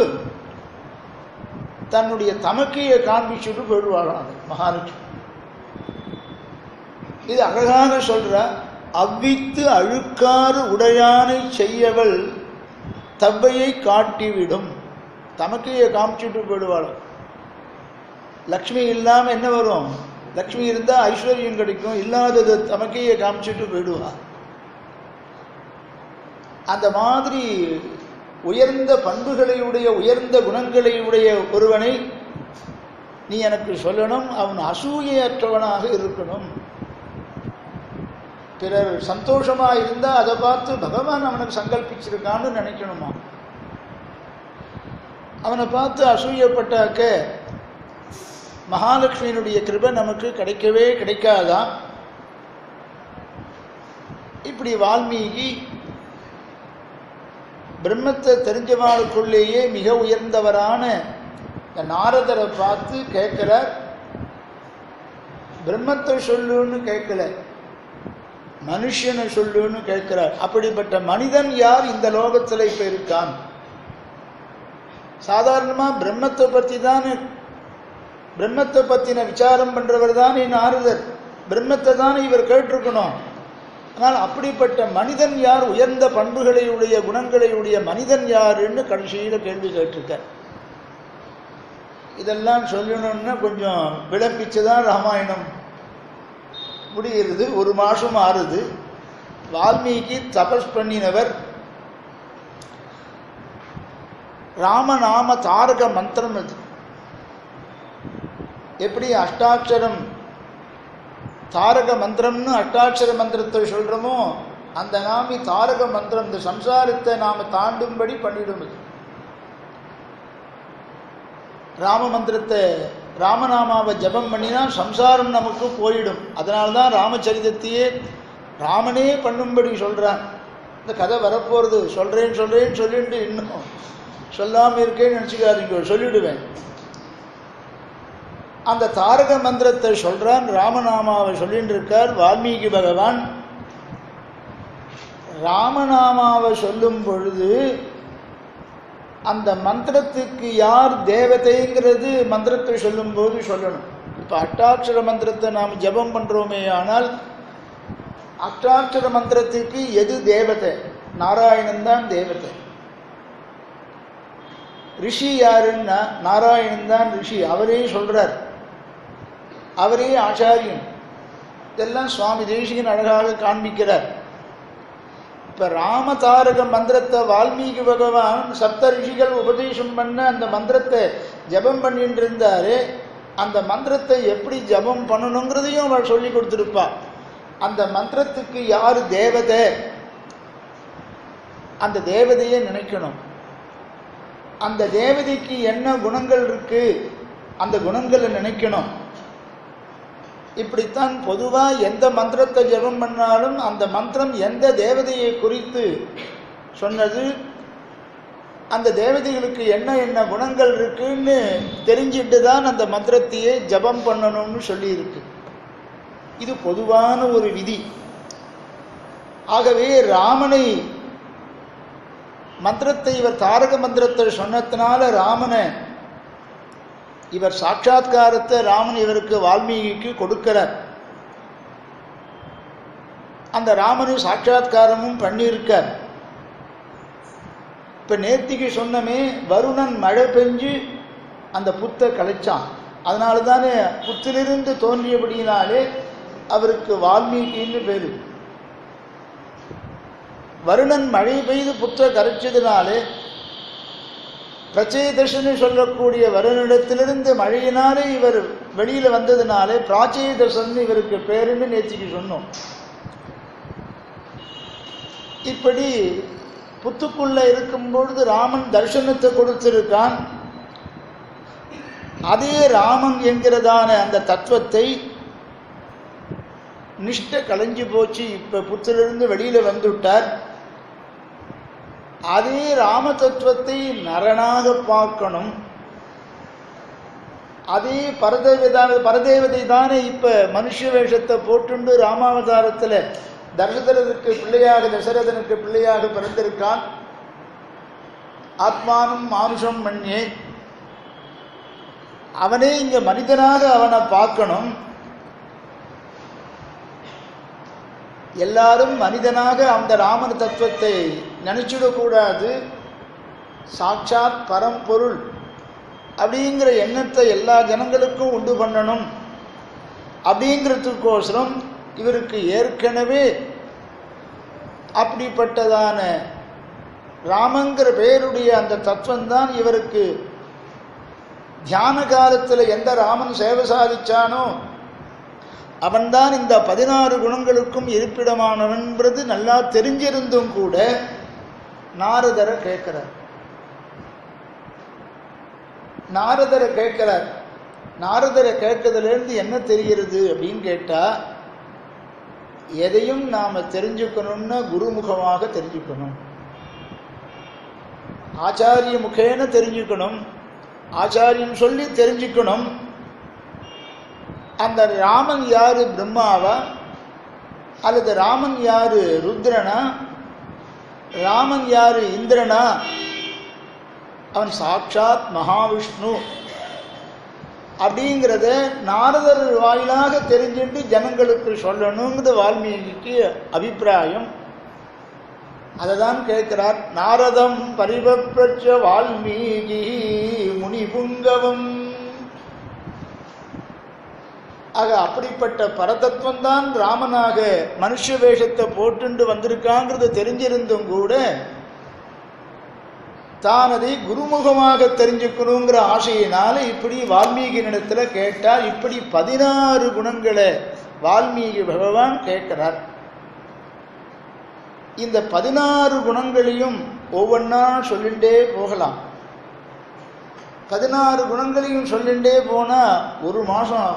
தன்னுடைய தமக்கையை காண்பிச்சுட்டு போயிடுவாளாம் மகாலட்சுமி. இது அழகாக சொல்ற. அவ்வித்து அழுக்காறு உடையானை செய்யவள் தவ்வையை காட்டிவிடும். தமக்கையை காமிச்சுட்டு போயிடுவாள். லக்ஷ்மி இல்லாமல் என்ன வரும்? லக்ஷ்மி இருந்தால் ஐஸ்வர்யம் கிடைக்கும், இல்லாதது தமக்கையை காமிச்சுட்டு போயிடுவா. அந்த மாதிரி உயர்ந்த பண்புகளை உடைய, உயர்ந்த குணங்களை உடைய ஒருவனை நீ எனக்கு சொல்லணும். அவன் அசூயையற்றவனாக இருக்கணும். பிறர் சந்தோஷமாக இருந்தால் அதை பார்த்து பகவான் அவனுக்கு சங்கல்பிச்சிருக்கான்னு நினைக்கணுமா. அவனை பார்த்து அசூயப்பட்டாக்க மகாலட்சுமியினுடைய கிருபை நமக்கு கிடைக்கவே கிடைக்காதான். இப்படி வால்மீகி பிரம்மத்தை தெரிஞ்சவாளுக்குள்ளேயே மிக உயர்ந்தவரான இந்த நாரதரை பார்த்து கேட்கிறார். பிரம்மத்தை சொல்லுன்னு கேட்கல, மனுஷனை சொல்லுன்னு கேட்கிறார். அப்படிப்பட்ட மனிதன் யார் இந்த லோகத்தில் இப்ப இருக்கான்? சாதாரணமா பிரம்மத்தை பத்தி தானே, பிரம்மத்தை பத்தின விசாரம் பண்றவர் தானே நாரதர். பிரம்மத்தை தானே இவர் கேட்டிருக்கணும். ஆனால் அப்படிப்பட்ட மனிதன் யார், உயர்ந்த பண்புகளை உடைய, குணங்களை உடைய மனிதன் யாருன்னு கடைசியில கேள்வி கேட்டிருக்கார். இதெல்லாம் சொல்லணும்னா கொஞ்சம் விளம்பிச்சுதான் ராமாயணம் முடிகிறது. 1 மாசம் ஆறுது. வால்மீகி தபஸ் பண்ணினவர். ராமநாம தாரக மந்திரம் அது. எப்படி அஷ்டாட்சரம் தாரக மந்திரம்னு அஷ்டாட்சர மந்திரத்தை சொல்றோமோ, அந்த நாமி தாரக மந்திரம் இந்த சம்சாரத்தை நாம தாண்டும்படி பண்ணிடும். ராம மந்திரத்தை, ராமநாமாவை ஜபம் பண்ணினா சம்சாரம் நமக்கு போயிடும். அதனால்தான் ராமச்சரிதத்தையே ராமனே பண்ணும்படி சொல்றான். இந்த கதை வரப்போறது. சொல்றேன்னு சொல்லிட்டு இன்னும் சொல்லாமல் இருக்கேன்னு நினச்சிக்காதீங்க, சொல்லிடுவேன். அந்த தாரக மந்திரத்தை சொல்றான், ராமநாமாவை சொல்லிட்டு இருக்கார் வால்மீகி பகவான். ராமநாமாவை சொல்லும் பொழுது அந்த மந்திரத்துக்கு யார் தேவதைங்கிறது மந்திரத்தை சொல்லும் போது சொல்லணும். இப்போ அஷ்டாட்சர மந்திரத்தை நாம் ஜபம் பண்றோமே, ஆனால் அஷ்டாட்சர மந்திரத்துக்கு எது தேவதை? நாராயணன் தான் தேவதை. ரிஷி யாருன்னா நாராயணன் தான் ரிஷி. அவரே சொல்றார், அவரே ஆச்சாரியன். இதெல்லாம் சுவாமி தேசிகன் அழகாக காண்பிக்கிறார். இப்ப ராமதாரக மந்திரத்தை வால்மீகி பகவான் சப்த ரிஷிகள் உபதேசம் பண்ண அந்த மந்திரத்தை ஜபம் பண்ணிட்டு இருந்தாரு. அந்த மந்திரத்தை எப்படி ஜபம் பண்ணணுங்கிறதையும் அவள் சொல்லி கொடுத்துருப்பா. அந்த மந்திரத்துக்கு யாரு தேவதை, அந்த தேவதையை நினைக்கணும். அந்த தேவதைக்கு என்ன குணங்கள் இருக்கு, அந்த குணங்களை நினைக்கணும். இப்படித்தான் பொதுவாக எந்த மந்திரத்தை ஜெபம் பண்ணாலும் அந்த மந்திரம் எந்த தேவதையை குறித்து சொன்னது, அந்த தேவதைகளுக்கு என்ன என்ன குணங்கள் இருக்குன்னு தெரிஞ்சிட்டு தான் அந்த மந்திரத்தையே ஜபம் பண்ணணும்னு சொல்லியிருக்கு. இது பொதுவான ஒரு விதி. ஆகவே ராமனை மந்திரத்தை இவர் தாரக மந்திரத்தை சொன்னதுனால ராமனை இவர் சாட்சாத்காரத்தை ராமன் இவருக்கு வால்மீகிக்கு கொடுக்கிறார். அந்த ராமனு சாட்சாத்காரமும் பண்ணியிருக்கார். இப்ப நேர்த்திக்கு சொன்னமே, வருணன் மழை பெஞ்சு அந்த புத்தை கலைச்சான். அதனால தானே புத்திலிருந்து தோன்றியபடியினாலே அவருக்கு வால்மீகின்னு பேரு. வருணன் மழை பெய்து புற்ற கரைச்சதுனாலே பிரச்சேதசன்னு சொல்லக்கூடிய வருணிடத்திலிருந்து மழையினாலே இவர் வெளியில வந்ததுனாலே பிராச்சேதசன் இவருக்கு பேருன்னு நேர்த்திக்கு சொன்னோம். இப்படி புத்துக்குள்ள இருக்கும் பொழுது ராமன் தர்சனத்தை கொடுத்திருக்கான். அதே ராமன் என்கிறதான அந்த தத்துவத்தை நிஷ்ட கலைஞ்சு போச்சு. இப்ப புத்திலிருந்து வெளியில வந்துட்டார். அதே ராம தத்துவத்தை நரனாக பார்க்கணும். அதே பரதேவதை தானே இப்ப மனுஷ வேஷத்தை போட்டுண்டு ராமாவதாரத்துல தசரதனுக்கு பிள்ளையாக பிறந்திருக்கான். ஆத்மானும் மானுஷம் மன்யே, அவனே இங்க மனிதனாக அவனை பார்க்கணும். எல்லாரும் மனிதனாக அந்த ராமன் தத்துவத்தை நினைச்சிடக்கூடாது. சாட்சாத் பரம்பொருள் அப்படிங்கிற எண்ணத்தை எல்லா ஜனங்களுக்கும் உண்டு பண்ணணும் அப்படிங்கிறதுக்கோசரம் இவருக்கு ஏற்கனவே அப்படிப்பட்டதான ராமங்கிற பெயருடைய அந்த தத்துவம்தான் இவருக்கு தியான காலத்தில் எந்த ராமன் சேவை சாதிச்சானோ அவன்தான் இந்த 16 குணங்களுக்கும் இருப்பிடமானவன்றது நல்லா தெரிஞ்சிருந்தும் கூட நாரதரை கேட்கிறார். நாரதரை கேட்கறதுலேருந்து என்ன தெரிகிறது அப்படின்னு கேட்டா, எதையும் நாம தெரிஞ்சுக்கணும்னா குருமுகமாக தெரிஞ்சுக்கணும், ஆச்சாரிய முகேன தெரிஞ்சுக்கணும், ஆச்சாரியன் சொல்லி தெரிஞ்சுக்கணும். அந்த ராமன் யாரு, பிரம்மாவா அல்லது ராமன் யாரு ருத்ரனா, ராமன் யாரு இந்திரனா, அவன் சாட்சாத் மகாவிஷ்ணு அப்படிங்கிறத நாரதர் வாயிலாக தெரிஞ்சுட்டு ஜனங்களுக்கு சொல்லணுங்கிறது வால்மீகிக்கு அபிப்பிராயம். அதை தான் கேட்கிறார். நாரதம் பரிபப்ரச்ச வால்மீகி முனிபுங்கவம். ஆக அப்படிப்பட்ட பரதத்துவம் தான் ராமனாக மனுஷ வேஷத்தை போட்டுண்டு வந்திருக்காங்கிறது தெரிஞ்சிருந்தும் கூட தான் அதை குருமுகமாக தெரிஞ்சுக்கணுங்கிற ஆசையினால இப்படி வால்மீகி இடத்துல கேட்டால் இப்படி 16 குணங்களை வால்மீகி பகவான் கேட்கிறார். இந்த 16 குணங்களையும் ஒவ்வொன்றா சொல்லிண்டே போகலாம். 16 குணங்களையும் சொல்லிண்டே போனா ஒரு மாசம்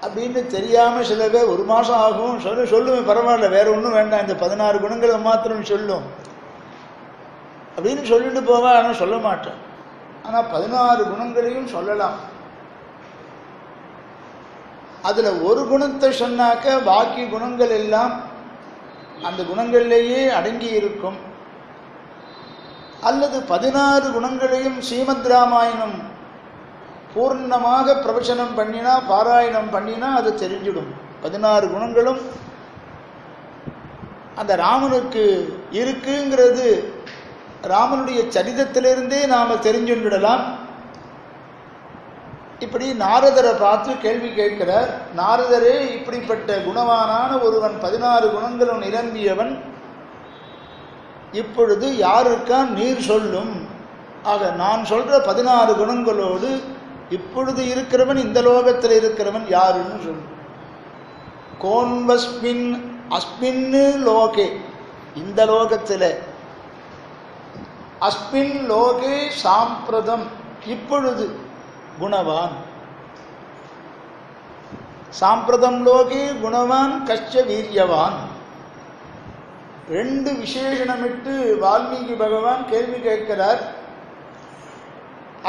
அப்படின்னு தெரியாம சில பேர் ஒரு மாசம் ஆகும் சொல்லுவேன், பரவாயில்ல வேற ஒன்றும் வேண்டாம், இந்த 16 குணங்களை மாத்திரம் சொல்லும் அப்படின்னு சொல்லிட்டு போவா. ஆனால் சொல்ல மாட்டேன். ஆனா 16 குணங்களையும் சொல்லலாம். அதுல ஒரு குணத்தை சொன்னாக்க பாக்கி குணங்கள் எல்லாம் அந்த குணங்களிலேயே அடங்கி இருக்கும். அல்லது 16 குணங்களையும் ஸ்ரீமத் ராமாயணம் பூர்ணமாக பிரவச்சனம் பண்ணினா, பாராயணம் பண்ணினா அது தெரிஞ்சிடும். 16 குணங்களும் அந்த ராமனுக்கு இருக்குங்கிறது ராமனுடைய சரிதத்திலிருந்தே நாம தெரிஞ்சுவிடலாம். இப்படி நாரதரை பார்த்து கேள்வி கேட்கிறார். நாரதரே, இப்படிப்பட்ட குணவானான ஒருவன் 16 குணங்களும் நிரம்பியவன் இப்பொழுது யாருக்கான் நீர் சொல்லும். ஆக நான் சொல்ற 16 குணங்களோடு இப்பொழுது இருக்கிறவன், இந்த லோகத்தில் இருக்கிறவன் யாருன்னு சொல்லும். கோன்வஸ்மின் அஸ்மின்னு லோகே, இந்த லோகத்தில் அஸ்மின் லோகே சாம்பிரதம், இப்பொழுது குணவான். சாம்பிரதம் லோகே குணவான் கஷ்ட வீரியவான். ரெண்டு விசேஷணமிட்டு வால்மீகி பகவான் கேள்வி கேட்கிறார்.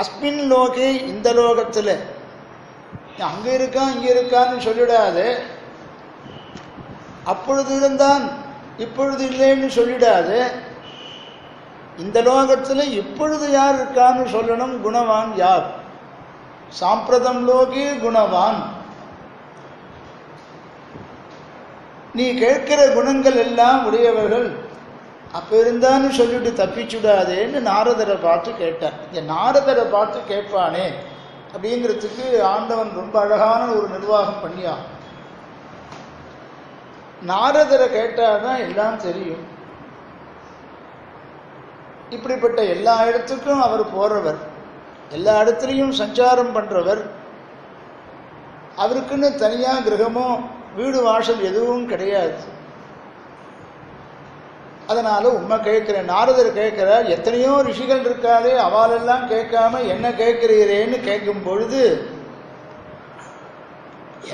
அஸ்மின் லோகே, இந்த லோகத்தில், அங்கே இருக்கான் இங்கே இருக்கான்னு சொல்லிடாது, அப்பொழுது இருந்தான் இப்பொழுது இல்லைன்னு சொல்லிடாது, இந்த லோகத்தில் இப்பொழுது யார் இருக்கான்னு சொல்லணும். குணவான் யார்? சாம்பிரதம் லோகே குணவான். நீ கேட்கிற குணங்கள் எல்லாம் உடையவர்கள், அப்போ இருந்தான்னு சொல்லிட்டு தப்பிச்சுடாதேன்னு நாரதரை பார்த்து கேட்டார். இந்த நாரதரை பார்த்து கேட்பானே அப்படிங்கிறதுக்கு ஆண்டவன் ரொம்ப அழகான ஒரு நிர்வாகம் பண்ணியா. நாரதரை கேட்டாதான் எல்லாம் தெரியும். இப்படிப்பட்ட எல்லா இடத்துக்கும் அவர் போறவர், எல்லா இடத்துலையும் சஞ்சாரம் பண்றவர். அவருக்குன்னு தனியா கிரகமோ வீடு வாசல் எதுவும் கிடையாது. அதனால உண்மை கேட்கிறேன். நாரதர் கேட்கிறார், எத்தனையோ ரிஷிகள் இருக்காளே, அவளெல்லாம் கேட்காம என்ன கேட்கிறீரேன்னு கேட்கும் பொழுது,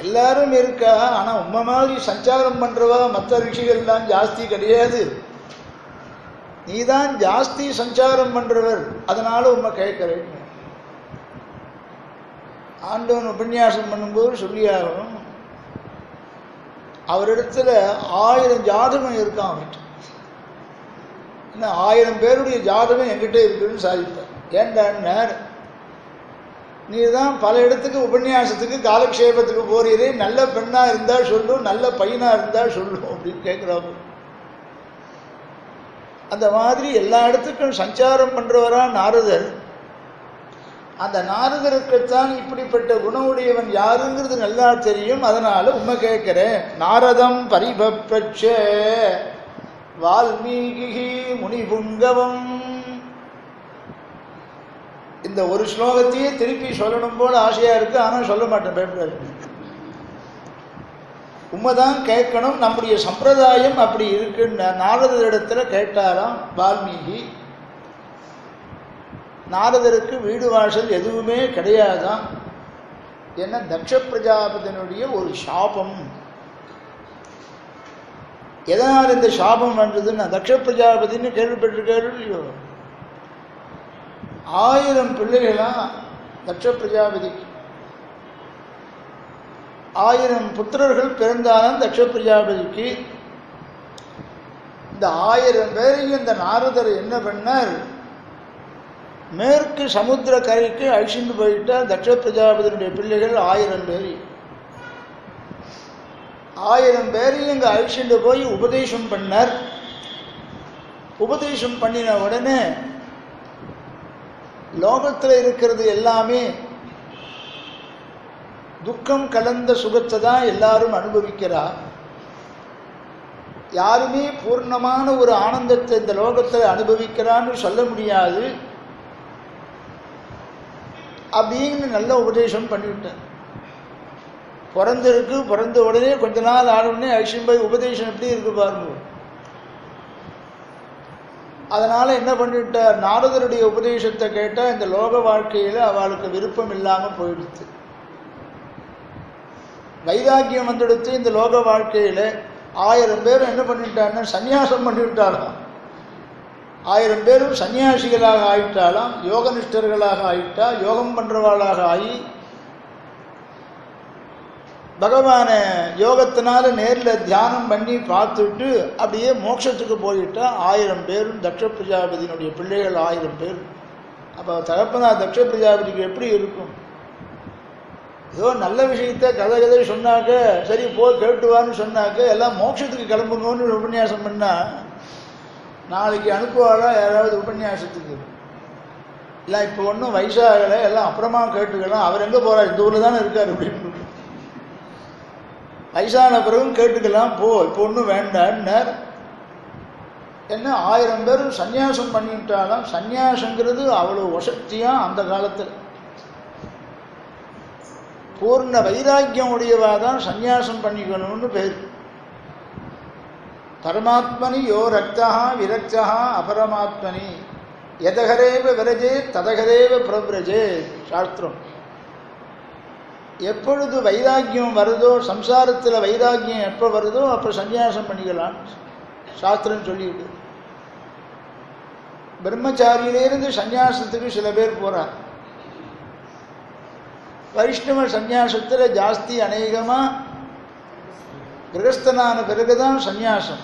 எல்லாரும் இருக்கா, ஆனா உண்மை மாதிரி சஞ்சாரம் பண்றவா மற்ற ரிஷிகள்லாம் ஜாஸ்தி கிடையாது, நீதான் ஜாஸ்தி சஞ்சாரம் பண்றவர், அதனால உண்மை கேட்கிறேன். ஆண்டவன் உபன்யாசம் பண்ணும்போது சொல்லியாகணும், அவரிடத்துல 1000 ஜாதகம் இருக்கான். அவர்கிட்ட இன்னும் 1000 பேருடைய ஜாதகம் என்கிட்ட இருக்குன்னு சாதித்தார். ஏண்டான்னார், நீ தான் பல இடத்துக்கு உபன்யாசத்துக்கு காலக்ஷேபத்துக்கு போறீரே, நல்ல பெண்ணா இருந்தா சொல்லும், நல்ல பையனா இருந்தா சொல்லும் அப்படின்னு கேட்கிறாங்க. அந்த மாதிரி எல்லா இடத்துக்கும் சஞ்சாரம் பண்றவரா நாரதர். அந்த நாரதருக்குத்தான் இப்படிப்பட்ட குணமுடையவன் யாருங்கிறது நல்லா தெரியும். அதனால உண்மை கேட்கிறேன். நாரதம் பரிபப்ரச்ச வால்மீகி முனிபுங்கவம். இந்த ஒரு ஸ்லோகத்தையே திருப்பி சொல்லணும் போல ஆசையா இருக்கு, ஆனா சொல்ல மாட்டேன், பயப்படாது. உண்மைதான் கேட்கணும், நம்முடைய சம்பிரதாயம் அப்படி இருக்குன்னு நாரதரிடத்துல கேட்டாராம் வால்மீகி. நாரதருக்கு வீடு வாசல் எதுவுமே கிடையாதான். ஏன்னா தக்ஷ பிரஜாபதியினுடைய ஒரு சாபம். எதனால் இந்த சாபம் வந்ததுன்னா, தக்ஷ பிரஜாபதினு கேள்விப்பட்டிருக்காரு இல்லையோ, 1000 பிள்ளைகளா தக்ஷ பிரஜாபதிக்கு. 1000 புத்திரர்கள் பிறந்தாலும் தக்ஷ பிரஜாபதிக்கு. இந்த 1000 பேரையும் இந்த நாரதர் என்ன பண்ணார், மேற்கு சமுத்திர கரைக்கு அழிச்சுட்டு போயிட்டார். தக்ஷ பிரஜாபதியினுடைய பிள்ளைகள் 1000 பேர். 1000 பேரையும் இங்கே அழிச்சுட்டு போய் உபதேசம் பண்ணார். உபதேசம் பண்ணின உடனே லோகத்தில் இருக்கிறது எல்லாமே துக்கம் கலந்த சுகத்தை தான் எல்லாரும் அனுபவிக்கிறார். யாருமே பூர்ணமான ஒரு ஆனந்தத்தை இந்த லோகத்தில் அனுபவிக்கிறான்னு சொல்ல முடியாது அப்படின்னு நல்ல உபதேசம் பண்ணிவிட்டார். பிறந்திருக்கு, பிறந்த உடனே கொஞ்ச நாள் ஆனவுடனே ஐஷன் பாய் உபதேசம் எப்படி இருக்கு பாருங்க. அதனால என்ன பண்ணிவிட்டார், நாரதருடைய உபதேசத்தை கேட்டால் இந்த லோக வாழ்க்கையில் அவளுக்கு விருப்பம் இல்லாமல் போயிடுச்சு. வைராக்கியம் வந்துடுத்து. இந்த லோக வாழ்க்கையில் 1000 பேர் என்ன பண்ணிவிட்டாருன்னா சன்னியாசம் பண்ணிவிட்டாராம். 1000 பேரும் சன்னியாசிகளாக ஆயிட்டாலாம், யோகனிஷ்டர்களாக ஆயிட்டா, யோகம் பண்றவாளாக ஆகி பகவானை யோகத்தினால நேரில் தியானம் பண்ணி பார்த்துட்டு அப்படியே மோட்சத்துக்கு போயிட்டா 1000 பேரும் தக்ஷ பிரஜாபதியினுடைய பிள்ளைகள் 1000 பேர். அப்போ தகப்பனா தக்ஷ பிரஜாபதிக்கு எப்படி இருக்கும்? ஏதோ நல்ல விஷயத்த கதை சொன்னாக்க சரி போய் கேட்டுவான்னு சொன்னாக்க எல்லாம் மோட்சத்துக்கு கிளம்புங்கன்னு உபன்யாசம் பண்ணா நாளைக்கு அனுப்புவாளா யாராவது உபன்யாசத்துக்கு? இல்லை இப்போ ஒன்றும் வயசாகலை, எல்லாம் அப்புறமா கேட்டுக்கலாம், அவர் எங்கே போகிறார், இந்த ஊரில் தானே இருக்கார் அப்படின்னு. வயசான பிறகும் கேட்டுக்கலாம் போ, இப்போ ஒன்றும் வேண்டான்னார். என்ன 1000 பேரும் சன்னியாசம் பண்ணிவிட்டாலும் சன்னியாசங்கிறது அவ்வளோ வசக்தியாக அந்த காலத்தில் பூர்ண வைராக்கியம் உடையவாதான் சன்னியாசம் பண்ணிக்கணும்னு பேர். பரமாத்மனி யோ ரக்தா விரக்தா அபரமாத்மனி எதகரேவ விரஜே ததகரேவ பிரவ்ரஜே சாஸ்திரம். எப்பொழுது வைராக்கியம் வருதோ, சம்சாரத்தில் வைராக்கியம் எப்போ வருதோ அப்போ சந்நியாசம் பண்ணிக்கலாம் சாஸ்திரம் சொல்லிவிடு. பிரம்மச்சாரியிலிருந்து சந்நியாசத்துக்கு சில பேர் போகிறார். வைஷ்ணவ சந்நியாசத்தில் ஜாஸ்தி அநேகமாக கிரகஸ்தனான பிறகுதான் சந்நியாசம்.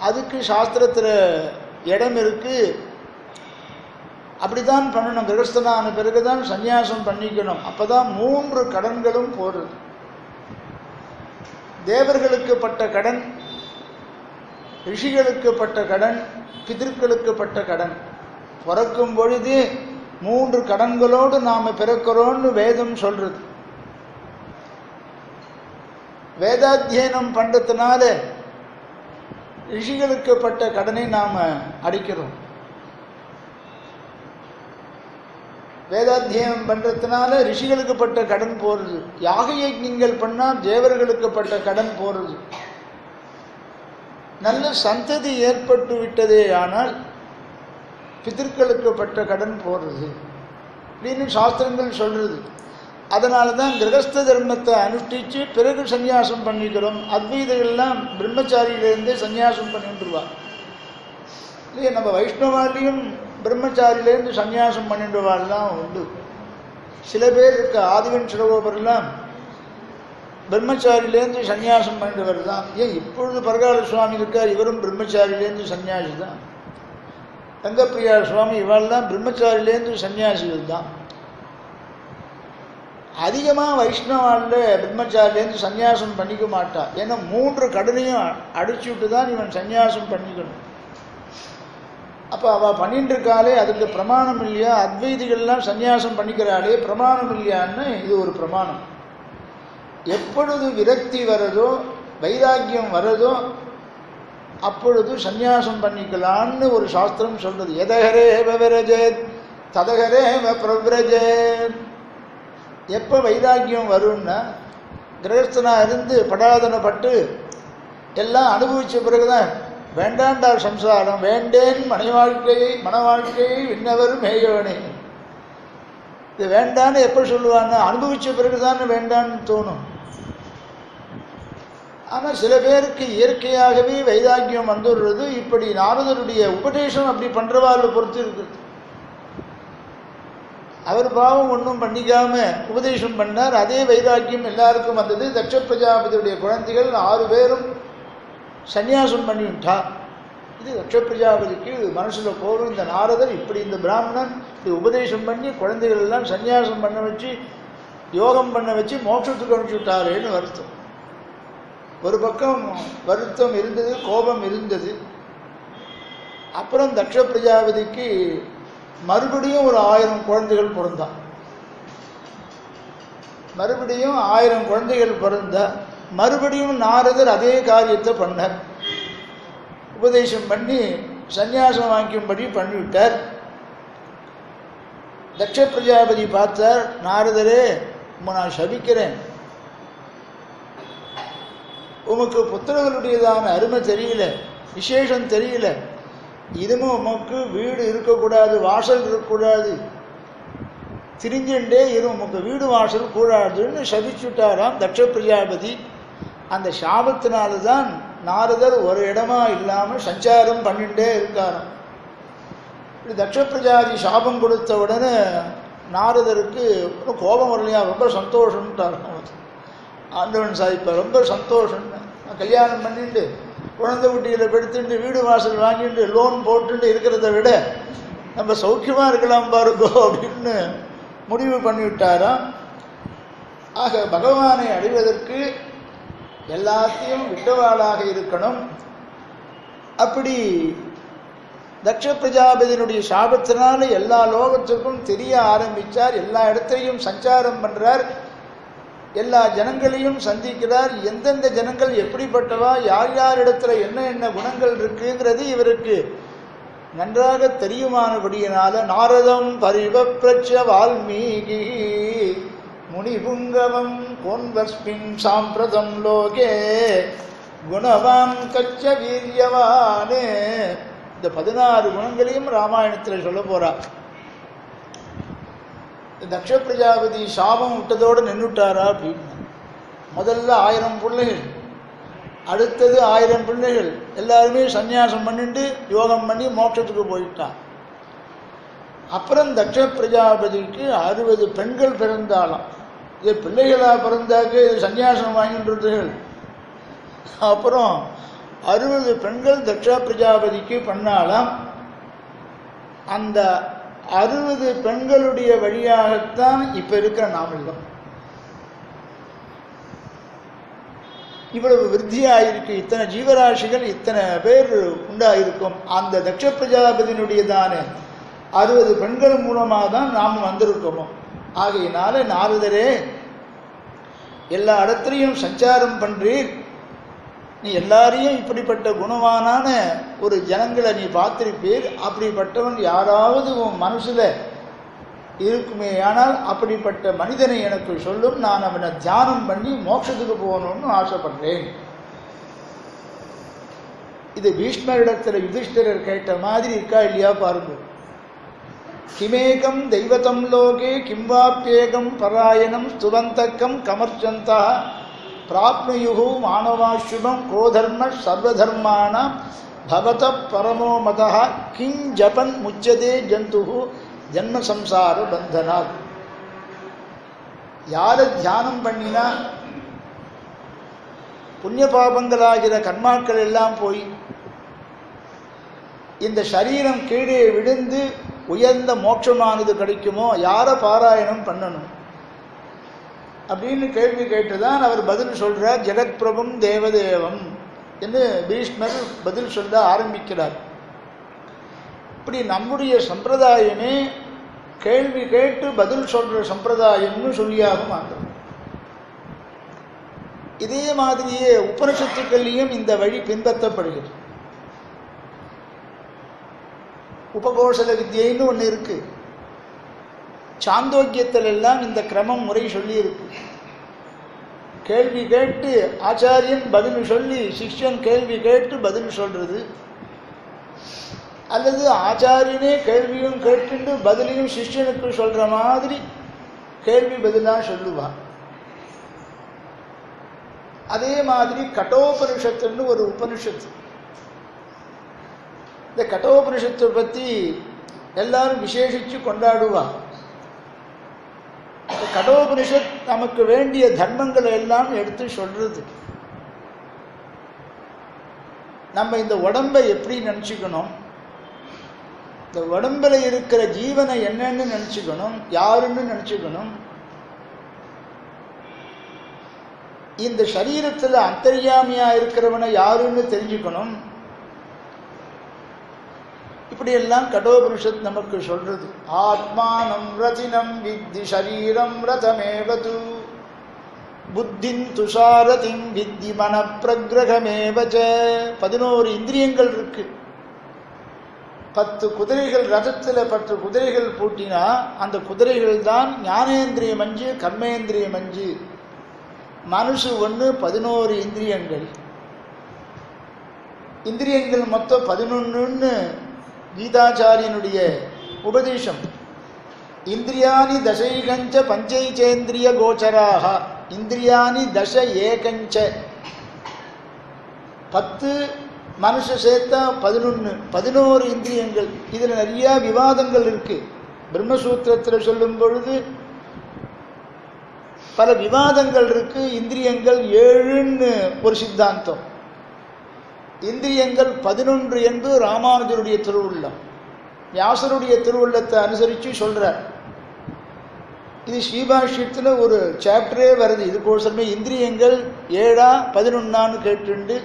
அதுக்கு சாஸ்திரத்தில் இடம் இருக்குது. அப்படித்தான் பண்ணணும். கிரகஸ்தனான பிறகுதான் சந்நியாசம் பண்ணிக்கணும். அப்போ தான் 3 கடன்களும் போடுறது. தேவர்களுக்கு பட்ட கடன், ரிஷிகளுக்கு பட்ட கடன், பிதர்களுக்கு பட்ட கடன். பிறக்கும் பொழுது 3 கடன்களோடு நாம் பிறக்கிறோன்னு வேதம் சொல்றது. வேதாத்தியனம் பண்ணுறதுனால ரிஷிகளுக்கு பட்ட கடனை நாம் அடிக்கிறோம். வேதாத்தியனம் பண்ணுறதுனால ரிஷிகளுக்கு பட்ட கடன் போடுறது. யாக யஜ்ஞங்கள் பண்ணால் தேவர்களுக்கு பட்ட கடன் போடுறது. நல்ல சந்ததி ஏற்பட்டு விட்டதே ஆனால் பிதர்களுக்கு பட்ட கடன் போடுறது அப்படின்னு சாஸ்திரங்கள் சொல்றது. அதனால தான் கிரகஸ்த தர்மத்தை அனுஷ்டித்து பிறகு சந்நியாசம் பண்ணிக்கிறோம். அத்வைதங்கள்லாம் பிரம்மச்சாரியிலேருந்தே சந்நியாசம் பண்ணிட்டுருவார் இல்லையா? நம்ம வைஷ்ணவாலையும் பிரம்மச்சாரியிலேருந்து சந்நியாசம் பண்ணிட்டுவாள்லாம் உண்டு. சில பேர் இருக்க ஆதிவன் சிலகோபர்லாம் பிரம்மச்சாரியிலேருந்து சந்நியாசம் பண்ணிட்டு தான். ஏன் இப்பொழுது பரகால சுவாமி இருக்கார், இவரும் பிரம்மச்சாரியிலேருந்து சன்னியாசி தான். தங்கப்பிரியா சுவாமி இவெல்லாம் பிரம்மச்சாரியிலேருந்து சன்னியாசிகள் தான். அதிகமாக வைஷ்ணவாலில் பிரம்மச்சாரியிலேருந்து சந்நியாசம் பண்ணிக்க மாட்டா. ஏன்னா 3 கடனையும் அடிச்சு விட்டு தான் இவன் சந்நியாசம் பண்ணிக்கணும். அப்போ அவள் பண்ணிட்டு இருக்காளே அதுக்கு பிரமாணம் இல்லையா? அத்வைதிகள்லாம் சந்நியாசம் பண்ணிக்கிறாளே பிரமாணம் இல்லையான்னு இது ஒரு பிரமாணம். எப்பொழுது விரக்தி வரதோ, வைராக்கியம் வரதோ அப்பொழுது சந்நியாசம் பண்ணிக்கலான்னு ஒரு சாஸ்திரம் சொல்றது. எதகரேவ விரஜேத் ததகரேவ பிரவ்ரஜேத். எப்போ வைராக்கியம் வரும்னா கிரகஸ்தனாக இருந்து படாதனப்பட்டு எல்லாம் அனுபவித்த பிறகுதான் வேண்டாண்டா சம்சாரம், வேண்டேன் மன வாழ்க்கையை விண்ணவர் மேயவனே. இது வேண்டான்னு எப்போ சொல்லுவான்னா அனுபவித்த பிறகுதான் வேண்டான்னு தோணும். ஆனால் சில பேருக்கு இயற்கையாகவே வைராக்கியம் வந்துடுறது. இப்படி நாரதருடைய உபதேசம் அப்படி பண்ணுறவாள் பொறுத்து இருக்குது. அவர் பாவம் ஒன்றும் பண்ணிக்காம உபதேசம் பண்ணார், அதே வைராக்கியம் எல்லாருக்கும் வந்தது. தட்ச பிரஜாபதியுடைய குழந்தைகள் 6 பேரும் சந்நியாசம் பண்ணிவிட்டார். இது தட்ச பிரஜாபதிக்கு மனசில் கோபம். இந்த நாரதர் இப்படி இந்த பிராமணன் இப்படி உபதேசம் பண்ணி குழந்தைகள் எல்லாம் சந்நியாசம் பண்ண வச்சு யோகம் பண்ண வச்சு மோட்சத்துக்கு அனுப்பிச்சு விட்டாரேன்னு வருத்தம். ஒரு பக்கம் வருத்தம் இருந்தது, கோபம் இருந்தது. அப்புறம் தட்ச பிரஜாபதிக்கு மறுபடியும் ஒரு 1000 குழந்தைகள் பிறந்தான். மறுபடியும் 1000 குழந்தைகள் பிறந்தா மறுபடியும் நாரதர் அதே காரியத்தை பண்ணார். உபதேசம் பண்ணி சந்நியாசம் வாங்கிக்கும்படி பண்ணிவிட்டார். தட்ச பிரஜாபதி பார்த்தார், நாரதரே நான் சபிக்கிறேன், உமக்கு புத்திரர்களுடையதான அருமை தெரியல, விசேஷம் தெரியல. இதுவும் உமக்கு வீடு இருக்கக்கூடாது, வாசல் இருக்கக்கூடாது, திரிஞ்சுட்டே இரு, உமக்கு வீடு வாசல் கூடாதுன்னு சபிச்சுட்டாராம் தட்ச பிரஜாபதி. அந்த சாபத்தினால்தான் நாரதர் ஒரு இடமா இல்லாமல் சஞ்சாரம் பண்ணிட்டே இருக்காராம். தட்ச பிரஜாதி சாபம் கொடுத்த உடனே நாரதருக்கு கோபம் வரலையா, ரொம்ப சந்தோஷம்ட்டார். ஆண்டவன் சாதிப்பார், ரொம்ப சந்தோஷம்னு. கல்யாணம் பண்ணிட்டு குழந்தை குட்டிகளை படுத்துட்டு வீடு வாசல் வாங்கிட்டு லோன் போட்டுட்டு இருக்கிறத விட நம்ம சௌக்கியமாக இருக்கலாம் பாருங்கோ அப்படின்னு முடிவு பண்ணிவிட்டாராம். ஆக பகவானை அடைவதற்கு எல்லாத்தையும் விட்டவாளாக இருக்கணும். அப்படி தட்ச பிரஜாபதியினுடைய சாபத்தினால எல்லா லோகத்துக்கும் தெரிய ஆரம்பித்தார். எல்லா இடத்தையும் சஞ்சாரம் பண்ணுறார், எல்லா ஜனங்களையும் சந்திக்கிறார். எந்தெந்த ஜனங்கள் எப்படிப்பட்டவா, யார் யார் இடத்துல என்ன என்ன குணங்கள் இருக்குங்கிறது இவருக்கு நன்றாக தெரியுமானபடியினால நாரதம் பரிவப்ரச்ச வால்மீகி முனிபுங்கவம் கோன்வஸ்மின் சாம்பிரதம் லோகே குணவான் கச்ச வீரியவானே இந்த 16 குணங்களையும் ராமாயணத்தில் சொல்ல போறார். தக்ஷ பிரஜாபதி சாபம் விட்டதோடு நின்றுட்டாரா அப்படின்னு. முதல்ல 1000 பிள்ளைகள், அடுத்தது 1000 பிள்ளைகள், எல்லாருமே சந்நியாசம் பண்ணிட்டு யோகம் பண்ணி மோட்சத்துக்கு போயிட்டான். அப்புறம் தக்ஷ பிரஜாபதிக்கு 60 பெண்கள் பிறந்தாலும், இது பிள்ளைகளா பிறந்தாக்க இது சந்நியாசம் வாங்கின்றதுகள். அப்புறம் 60 பெண்கள் தக்ஷ பிரஜாபதிக்கு பண்ணாலாம். அந்த 60 பெண்களுடைய வழியாகத்தான் இப்ப இருக்கிற நாமெல்லாம் இவ்வளவு விருத்தியாயிருக்கு. இத்தனை ஜீவராசிகள், இத்தனை பேர் உண்டாயிருக்கும். அந்த தக்ஷ பிரஜாபதியினுடையதான 60 பெண்கள் மூலமாக தான் நாம் வந்திருக்கோமோ. ஆகையினால நாரதரே, எல்லா இடத்துலையும் சஞ்சாரம் பண்றீர், நீ எல்லாரையும் இப்படிப்பட்ட குணவானான ஒரு ஜனங்களை நீ பார்த்திருப்பீர். அப்படிப்பட்டவன் யாராவது உன் மனசுல இருக்குமே, ஆனால் அப்படிப்பட்ட மனிதனை எனக்கு சொல்லும், நான் அவனை தியானம் பண்ணி மோட்சத்துக்கு போகணும்னு ஆசைப்படுறேன். இது பீஷ்மரிடத்தில் யுதிஷ்டிரர் கேட்ட மாதிரி இருக்கா இல்லையா பாருங்க. கிமேகம் தெய்வதம் லோகே கிம்வாப்யேகம் பராயணம் ஸ்துவந்தக்கம் கமர்ச்சந்தா பிராப்னுயுகு மானவாசுபம் கோதர்ம சர்வதர்மானாம் பவத பரமோ மதா கிங் ஜபன் முச்சதே ஜந்துகு ஜன்ம சம்சார பந்தனாத். யாரை தியானம் பண்ணினா புண்ணிய பாபங்களாகிற கர்மாக்கள் எல்லாம் போய் இந்த சரீரம் கீழே விழுந்து உயர்ந்த மோட்சமானது கிடைக்குமோ, யாரை பாராயணம் பண்ணணும் அப்படின்னு கேள்வி கேட்டுதான் அவர் பதில் சொல்றார். ஜெகத் பிரபும் தேவதேவம் என்று பீஷ்மர் பதில் சொல்ல ஆரம்பிக்கிறார். இப்படி நம்முடைய சம்பிரதாயமே கேள்வி கேட்டு பதில் சொல்ற சம்பிரதாயம்னு சொல்லியாக மாற்றணும். இதே மாதிரியே உபனிஷத்துக்கள்லையும் இந்த வழி பின்பற்றப்படுகிறது. உபகோஷல வித்யைன்னு ஒன்று இருக்கு. சாந்தோக்கியத்தில் எல்லாம் இந்த கிரமம் முறை சொல்லி இருக்கு. கேள்வி கேட்டு ஆச்சாரியன் பதில் சொல்லி சிஷ்யன் கேள்வி கேட்டு பதில் சொல்றது, அல்லது ஆச்சாரியனே கேள்வியும் கேட்டு பதிலையும் சிஷ்யனுக்கு சொல்ற மாதிரி கேள்வி பதிலாக சொல்லுவான். அதே மாதிரி கட்டோபனிஷத்துன்னு ஒரு உபனிஷத்து. இந்த கட்டோபனிஷத்தை பற்றி எல்லாரும் விசேஷித்து கொண்டாடுவார். இந்த கட்டோபனிஷத் நமக்கு வேண்டிய தர்மங்களை எல்லாம் எடுத்து சொல்றது. நம்ம இந்த உடம்பை எப்படி நினச்சிக்கணும், இந்த உடம்பில் இருக்கிற ஜீவனை என்னன்னு நினச்சிக்கணும், யாருன்னு நினச்சிக்கணும், இந்த சரீரத்தில் அந்தர்யாமியா இருக்கிறவனை யாருன்னு தெரிஞ்சுக்கணும். இப்படியெல்லாம் கடோபனிஷத் நமக்கு சொல்றது. ஆத்மானம் ரதினம் வித்தி சரீரம் ரதமேவது புத்தின் துஷாரதிம் வித்தி மன பிரகிரகமேவச்ச. 11 இந்திரியங்கள் இருக்கு. 10 குதிரைகள் ரதத்தில் 10 குதிரைகள் பூட்டினா அந்த குதிரைகள் தான் ஞானேந்திரியம் 5, கர்மேந்திரியம் 5, மனசு 1, 11 இந்திரியங்கள். இந்திரியங்கள் மொத்தம் 11ன்னு கீதாச்சாரியனுடைய உபதேசம். இந்திரியாணி தசைகஞ்ச பஞ்சைச்சேந்திரிய கோச்சராக இந்திரியாணி தச ஏகஞ்ச. 10 மனுஷ சேர்த்தா 11 இந்திரியங்கள். இதில் நிறைய விவாதங்கள் இருக்கு. பிரம்மசூத்திரத்தில் சொல்லும் பொழுது பல விவாதங்கள் இருக்கு. இந்திரியங்கள் 7ன்னு ஒரு சித்தாந்தம், இந்திரியங்கள் 11 என்று ராமானுஜருடைய திருவுள்ளம். வியாசருடைய திருவுள்ளத்தை அனுசரித்து சொல்றார். இது ஸ்ரீபாஷ்யத்தில் ஒரு சாப்டரே வருது. இதுக்கோசரமே இந்திரியங்கள் 7ஆ 11ஆன்னு கேட்டுண்டு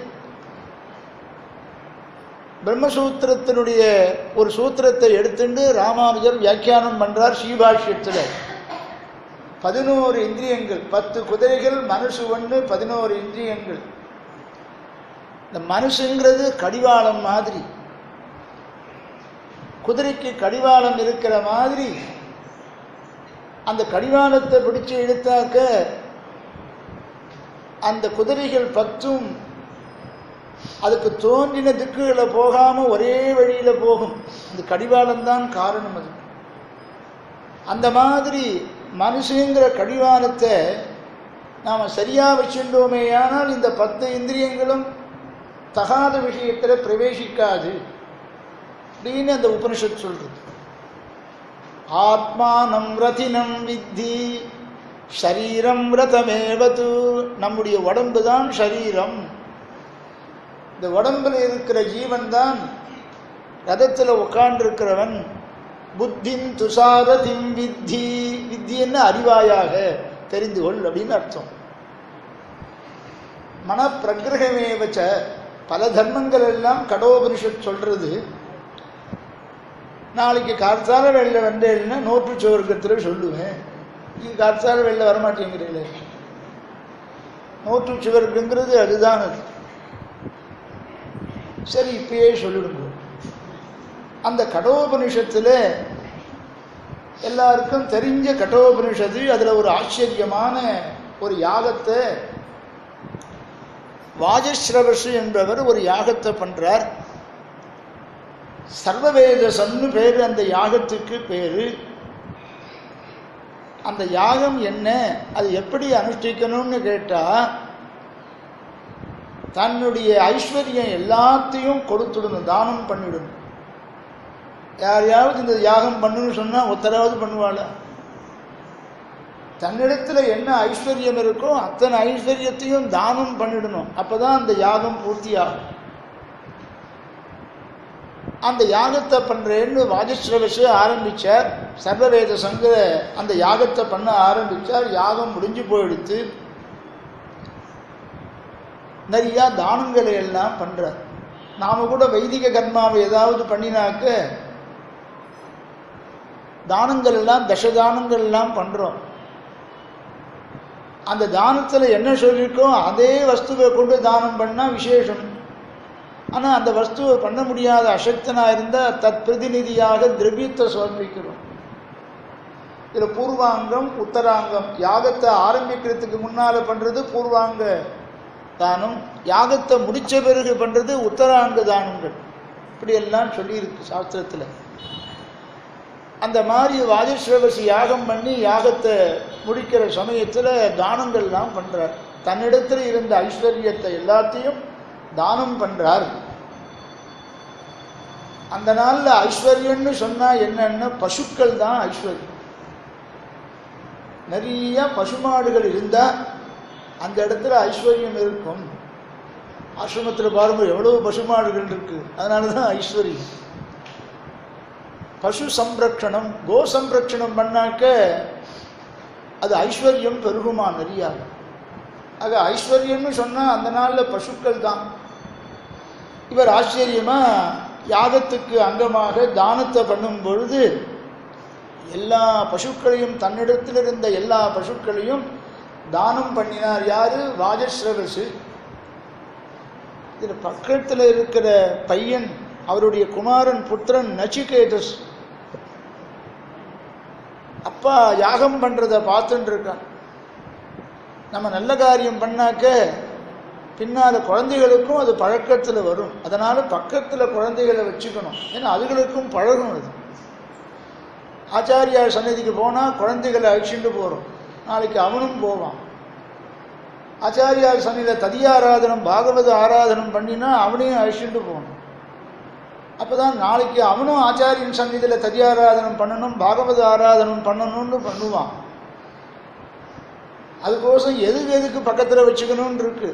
பிரம்மசூத்திரத்தினுடைய ஒரு சூத்திரத்தை எடுத்துட்டு ராமானுஜர் வியாக்கியானம் பண்றார் ஸ்ரீபாஷ்யத்தில். 11 இந்திரியங்கள், 10 குதிரைகள், மனசு 1, 11 இந்திரியங்கள். இந்த மனுஷங்கிறது கடிவாளம் மாதிரி, குதிரைக்கு கடிவாளம் இருக்கிற மாதிரி அந்த கடிவாளத்தை பிடிச்சு இழுத்தாக்க அந்த குதிரைகள் 10ம் அதுக்கு தோன்றின திக்குகளை போகாமல் ஒரே வழியில் போகும். இந்த கடிவாளம்தான் காரணம். அது அந்த மாதிரி மனுஷங்கிற கடிவாளத்தை நாம் சரியாக வச்சுட்டோமேயானால் இந்த 10 இந்திரியங்களும் தகாத விஷயத்தில் பிரவேசிக்காது அப்படின்னு அந்த உபனிஷத் சொல்றது. ஆத்மானம் ரதினம் வித்தி ஷரீரம் ரதமேவது. நம்முடைய உடம்பு தான் ஷரீரம். இந்த உடம்புல இருக்கிற ஜீவன் தான் ரதத்தில் உட்காண்டிருக்கிறவன். புத்தின் துசாரதிம் வித்தி. வித்தின்னு அறிவாயாக தெரிந்து கொள் அப்படின்னு அர்த்தம். மனப்பிரகிரகமே வச்ச பல தர்மங்கள் எல்லாம் கடோபனிஷத் சொல்றது. நாளைக்கு கார்த்தால வெளில வந்தேன்னா நோற்று சுவர்க்கத்தில் சொல்லுவேன். இது கார்த்தால வெளில வரமாட்டேங்கிறீங்களே. நோற்று சுவர்க்குங்கிறது அதுதான். அது சரி, இப்பயே சொல்லிடுங்க. அந்த கடோபனிஷத்தில் எல்லாருக்கும் தெரிஞ்ச கடோபனிஷத்து. அதில் ஒரு ஆச்சரியமான ஒரு யாகத்தை வாஜஸ்ரவசு என்பவர் ஒரு யாகத்தை பண்றார். சர்வவேதசன்னு பேரு அந்த யாகத்துக்கு பேரு. அந்த யாகம் என்ன, அது எப்படி அனுஷ்டிக்கணும்னு கேட்டா, தன்னுடைய ஐஸ்வர்யம் எல்லாத்தையும் கொடுத்துடணும், தானம் பண்ணிடணும். யாரையாவது இந்த யாகம் பண்ணுன்னு சொன்னா ஒருத்தராவது பண்ணுவாள? தன்னிடத்துல என்ன ஐஸ்வர்யம் இருக்கோ அத்தனை ஐஸ்வர்யத்தையும் தானம் பண்ணிடணும். அப்பதான் அந்த யாகம் பூர்த்தியாகும். அந்த யாகத்தை பண்றேன்னு வாஜஸ்ரவசு ஆரம்பிச்சார். சர்வவேத சங்க அந்த யாகத்தை பண்ண ஆரம்பிச்சார். யாகம் முடிஞ்சு போயிடுத்து. நிறைய தானங்களை எல்லாம் பண்றார். நாம கூட வைதிக கர்மாவை ஏதாவது பண்ணினாக்க தானங்கள் எல்லாம் தசதானங்கள் எல்லாம் பண்றோம். அந்த தானத்துல என்ன சொல்லியிருக்கோ அதே வஸ்துவை கொண்டு தானம் பண்ணா விசேஷம். ஆனா அந்த வஸ்துவை பண்ண முடியாத அசக்தனா இருந்தா தத் பிரதிநிதியாக திரவியத்தை சமர்ப்பிக்கிறோம். இதுல பூர்வாங்கம் உத்தராங்கம். யாகத்தை ஆரம்பிக்கிறதுக்கு முன்னால பண்றது பூர்வாங்க தானம், யாகத்தை முடிச்ச பிறகு பண்றது உத்தராங்க தானங்கள். இப்படி எல்லாம் சொல்லியிருக்கு சாஸ்திரத்துல. அந்த மாதிரி வாஜஸ்ரவசி யாகம் பண்ணி யாகத்தை முடிக்கிற சமயத்துல தானங்கள்லாம் பண்றார். தன்னிடத்தில் இருந்த ஐஸ்வர்யத்தை எல்லாத்தையும் தானம் பண்றார். அந்த நாள்ல ஐஸ்வர்யம்னு சொன்னா என்னன்னா பசுக்கள் தான் ஐஸ்வர்யம். நிறைய பசுமாடுகள் இருந்தா அந்த இடத்துல ஐஸ்வர்யம் இருக்கும். ஆசிரமத்தில் பாருங்க எவ்வளவு பசுமாடுகள் இருக்கு. அதனாலதான் ஐஸ்வர்யம். பசு சம்ரக்ஷணம், கோ சம்ரக்ஷணம் பண்ணாக்க அது ஐஸ்வர்யம் பெருகுமா நிறையா. ஆக ஐஸ்வர்யம்னு சொன்னா அந்த நாள்ல பசுக்கள் தான். இவர் ஆச்சரியமா யாகத்துக்கு அங்கமாக தானத்தை பண்ணும் பொழுது எல்லா பசுக்களையும், தன்னிடத்தில் இருந்த எல்லா பசுக்களையும் தானம் பண்ணினார். யாரு? வாஜஸ்ரவசு. இதுல பக்கத்தில் இருக்கிற பையன், அவருடைய குமாரன் புத்திரன் நச்சிகேதஸ். அப்பா யாகம் பண்றத பார்த்துட்டு இருக்கான். நம்ம நல்ல காரியம் பண்ணாக்க பின்னால குழந்தைகளுக்கும் அது பழக்கத்துல வரும். அதனால பக்கத்துல குழந்தைகளை வச்சுக்கணும். ஏன்னா அதுகளுக்கும் பழகும். அது ஆச்சாரியார் சன்னதிக்கு போனா குழந்தைகளை அழிச்சுட்டு போறோம். நாளைக்கு அவனும் போவான். ஆச்சாரியார் சன்னிதியில ததியாராதனம் பாகவத ஆராதனம் பண்ணினா அவனையும் அழிச்சுட்டு போகணும். அப்பதான் நாளைக்கு அவனும் ஆச்சாரியன் சன்னிதியில ததியாராதனம் பண்ணணும், பாகவத ஆராதனம் பண்ணணும்னு பண்ணுவான். அதுக்கோசம் எதுக்கு பக்கத்துல வச்சுக்கணும்னு இருக்கு.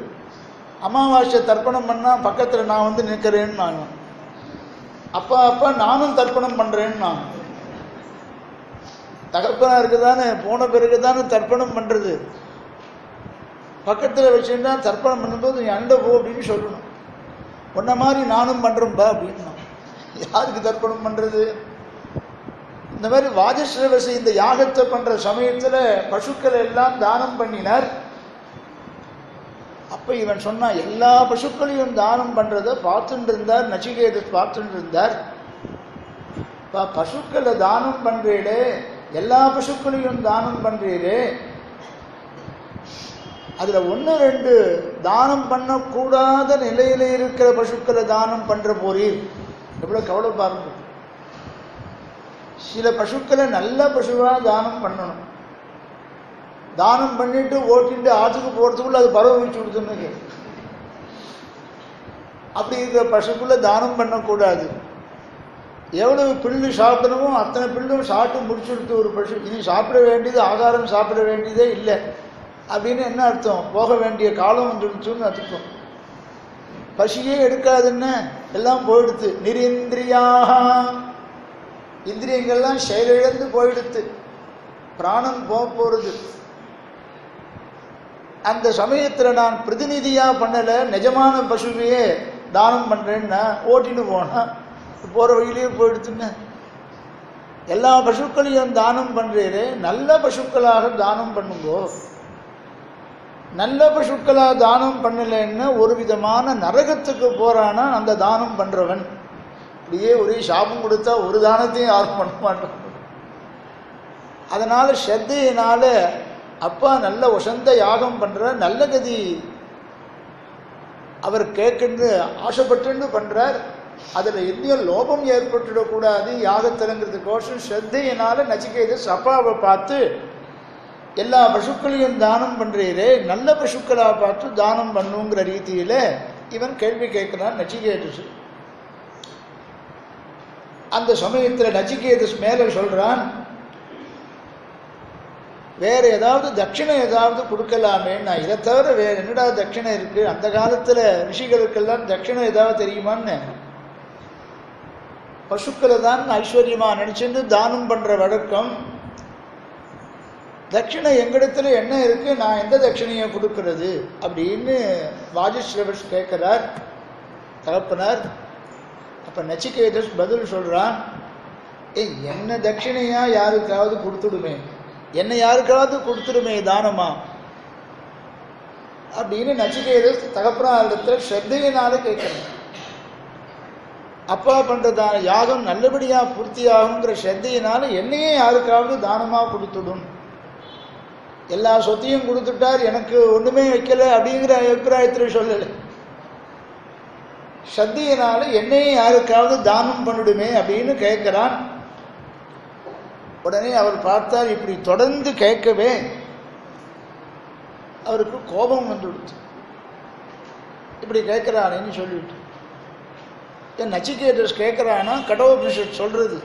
அமாவாசை தர்ப்பணம் பண்ணா பக்கத்துல நான் வந்து நிற்கிறேன்னு நான், அப்பா நானும் தர்ப்பணம் பண்றேன்னு நான். தகப்பனா இருக்குதானே, போன பிறகுதானே தர்ப்பணம் பண்றது. பக்கத்துல வச்சுட்டா தர்ப்பணம் பண்ணும்போது நீ அண்ட போ அப்படின்னு சொல்லணும். உன்ன மாதிரி நானும் பண்றேன்பா அப்படின்னு. யாருக்கு தர்ப்பணம் பண்றது? இந்த மாதிரி வாஜஸ்ரவசி இந்த யாகத்தை பண்ற சமயத்துல பசுக்கள் எல்லாம் தானம் பண்ணினார். அப்ப இவன் சொன்னா எல்லா பசுக்களையும் தானம் பண்றத பார்த்துட்டு இருந்தார். நச்சிகேதஸ் பார்த்துட்டு இருந்தார். பசுக்களை தானம் பண்றீடே, எல்லா பசுக்களையும் தானம் பண்றீரே, அதில் 1-2 தானம் பண்ணக்கூடாத நிலையில் இருக்கிற பசுக்களை தானம் பண்ணுற போறீர், எவ்வளோ கவலை பாருங்க. சில பசுக்களை நல்ல பசுவாக தானம் பண்ணணும். தானம் பண்ணிட்டு ஓட்டிட்டு ஆற்றுக்கு போகிறதுக்குள்ள அது பறவை வச்சு கொடுத்துன்னு. அப்படி இருக்கிற பசுக்குள்ள தானம் பண்ணக்கூடாது. எவ்வளவு பில்லு சாப்பிடணுமோ அத்தனை பில்லும் சாப்பிட்டு முடிச்சுடுத்து ஒரு பசு. இனி சாப்பிட வேண்டியது ஆகாரம் சாப்பிட வேண்டியதே இல்லை அப்படின்னு என்ன அர்த்தம்? போக வேண்டிய காலம் வந்துடுச்சுன்னு அர்த்தம். பசியே எடுக்காதுன்னு எல்லாம் போயிடுத்து. நிரேந்திரியாக, இந்திரியங்கள்லாம் செயலிழந்து போயிடுத்து, பிராணம் போகிறது. அந்த சமயத்தில் நான் பிரதிநிதியாக பண்ணலை, நிஜமான பசுவையே தானம் பண்ணுறேன்னா ஓட்டின்னு போனால் போகிற வழியிலேயே போயிடுத்துன்னு. எல்லா பசுக்களையும் தானம் பண்ணுறீரே, நல்ல பசுக்களாக தானம் பண்ணுங்கோ. நல்ல பசுக்களாக தானம் பண்ணலைன்னா ஒரு விதமான நரகத்துக்கு போகிறானா அந்த தானம் பண்ணுறவன். அப்படியே ஒரே சாபம் கொடுத்தா ஒரு தானத்தையும் யாரும் பண்ண மாட்டோம். அதனால் ஸ்ரத்தையினால அப்பா நல்ல உசந்த யாகம் பண்ணுற, நல்ல கதி அவர் கேட்குன்னு ஆசைப்பட்டுன்னு பண்ணுறார். அதில் எந்தையும் லோபம் ஏற்பட்டுடக்கூடாது யாகத்திலங்கிறதுக்கோசம் ஸ்ரத்தையினால நச்சிகேதஸ் அப்பாவை பார்த்து எல்லா பசுக்களையும் தானம் பண்ணுறீரே, நல்ல பசுக்களாக பார்த்து தானம் பண்ணுங்கிற ரீதியில் இவன் கேள்வி கேட்கிறான் நச்சிகேதஸ். அந்த சமயத்தில் நச்சிகேதஸ் மேலே சொல்கிறான், வேறு ஏதாவது தட்சிணை ஏதாவது கொடுக்கலாமே. நான் இதை தவிர வேறு என்னடா தட்சிணை இருக்குது? அந்த காலத்தில் ரிஷிகளுக்கெல்லாம் தட்சிணை ஏதாவது தெரியுமான்னு, பசுக்களை தான் ஐஸ்வர்யமாக நினச்சிட்டு தானம் பண்ணுற வழக்கம். தட்சிணை எங்களிடத்துல என்ன இருக்குது, நான் எந்த தட்சிணையை கொடுக்கறது அப்படின்னு வாஜஸ்ரவஸ் கேட்குறார் தகப்பனார். அப்போ நச்சிகேதஸ் பதில் சொல்கிறான், என்ன தட்சிணையா யாருக்காவது கொடுத்துடுமே, என்னை யாருக்காவது கொடுத்துடுமே தானமா அப்படின்னு நச்சிகேதஸ் தகப்பனாரிடத்தில் ஸ்ரத்தையினால கேட்குறேன். அப்பா பண்ணுறதான யாகம் நல்லபடியாக பூர்த்தியாகுங்கிற ஸ்ரத்தையினால என்னையே யாருக்காவது தானமாக கொடுத்துடும். எல்லா சொத்தையும் கொடுத்துட்டார், எனக்கு ஒன்றுமே வைக்கலை அப்படிங்கிற அபிப்பிராயத்தில் சொல்லலை. ஸ்ரத்தையினால என்னையே யாருக்காவது தானம் பண்ணிடுமே அப்படின்னு கேட்குறான். உடனே அவர் பார்த்தார், இப்படி தொடர்ந்து கேட்கவே அவருக்கு கோபம் வந்துடுச்சு. இப்படி கேட்குறானேன்னு சொல்லிவிட்டு நச்சிகேதஸ் கேட்குறானா, கடோபனிஷத் சொல்கிறது,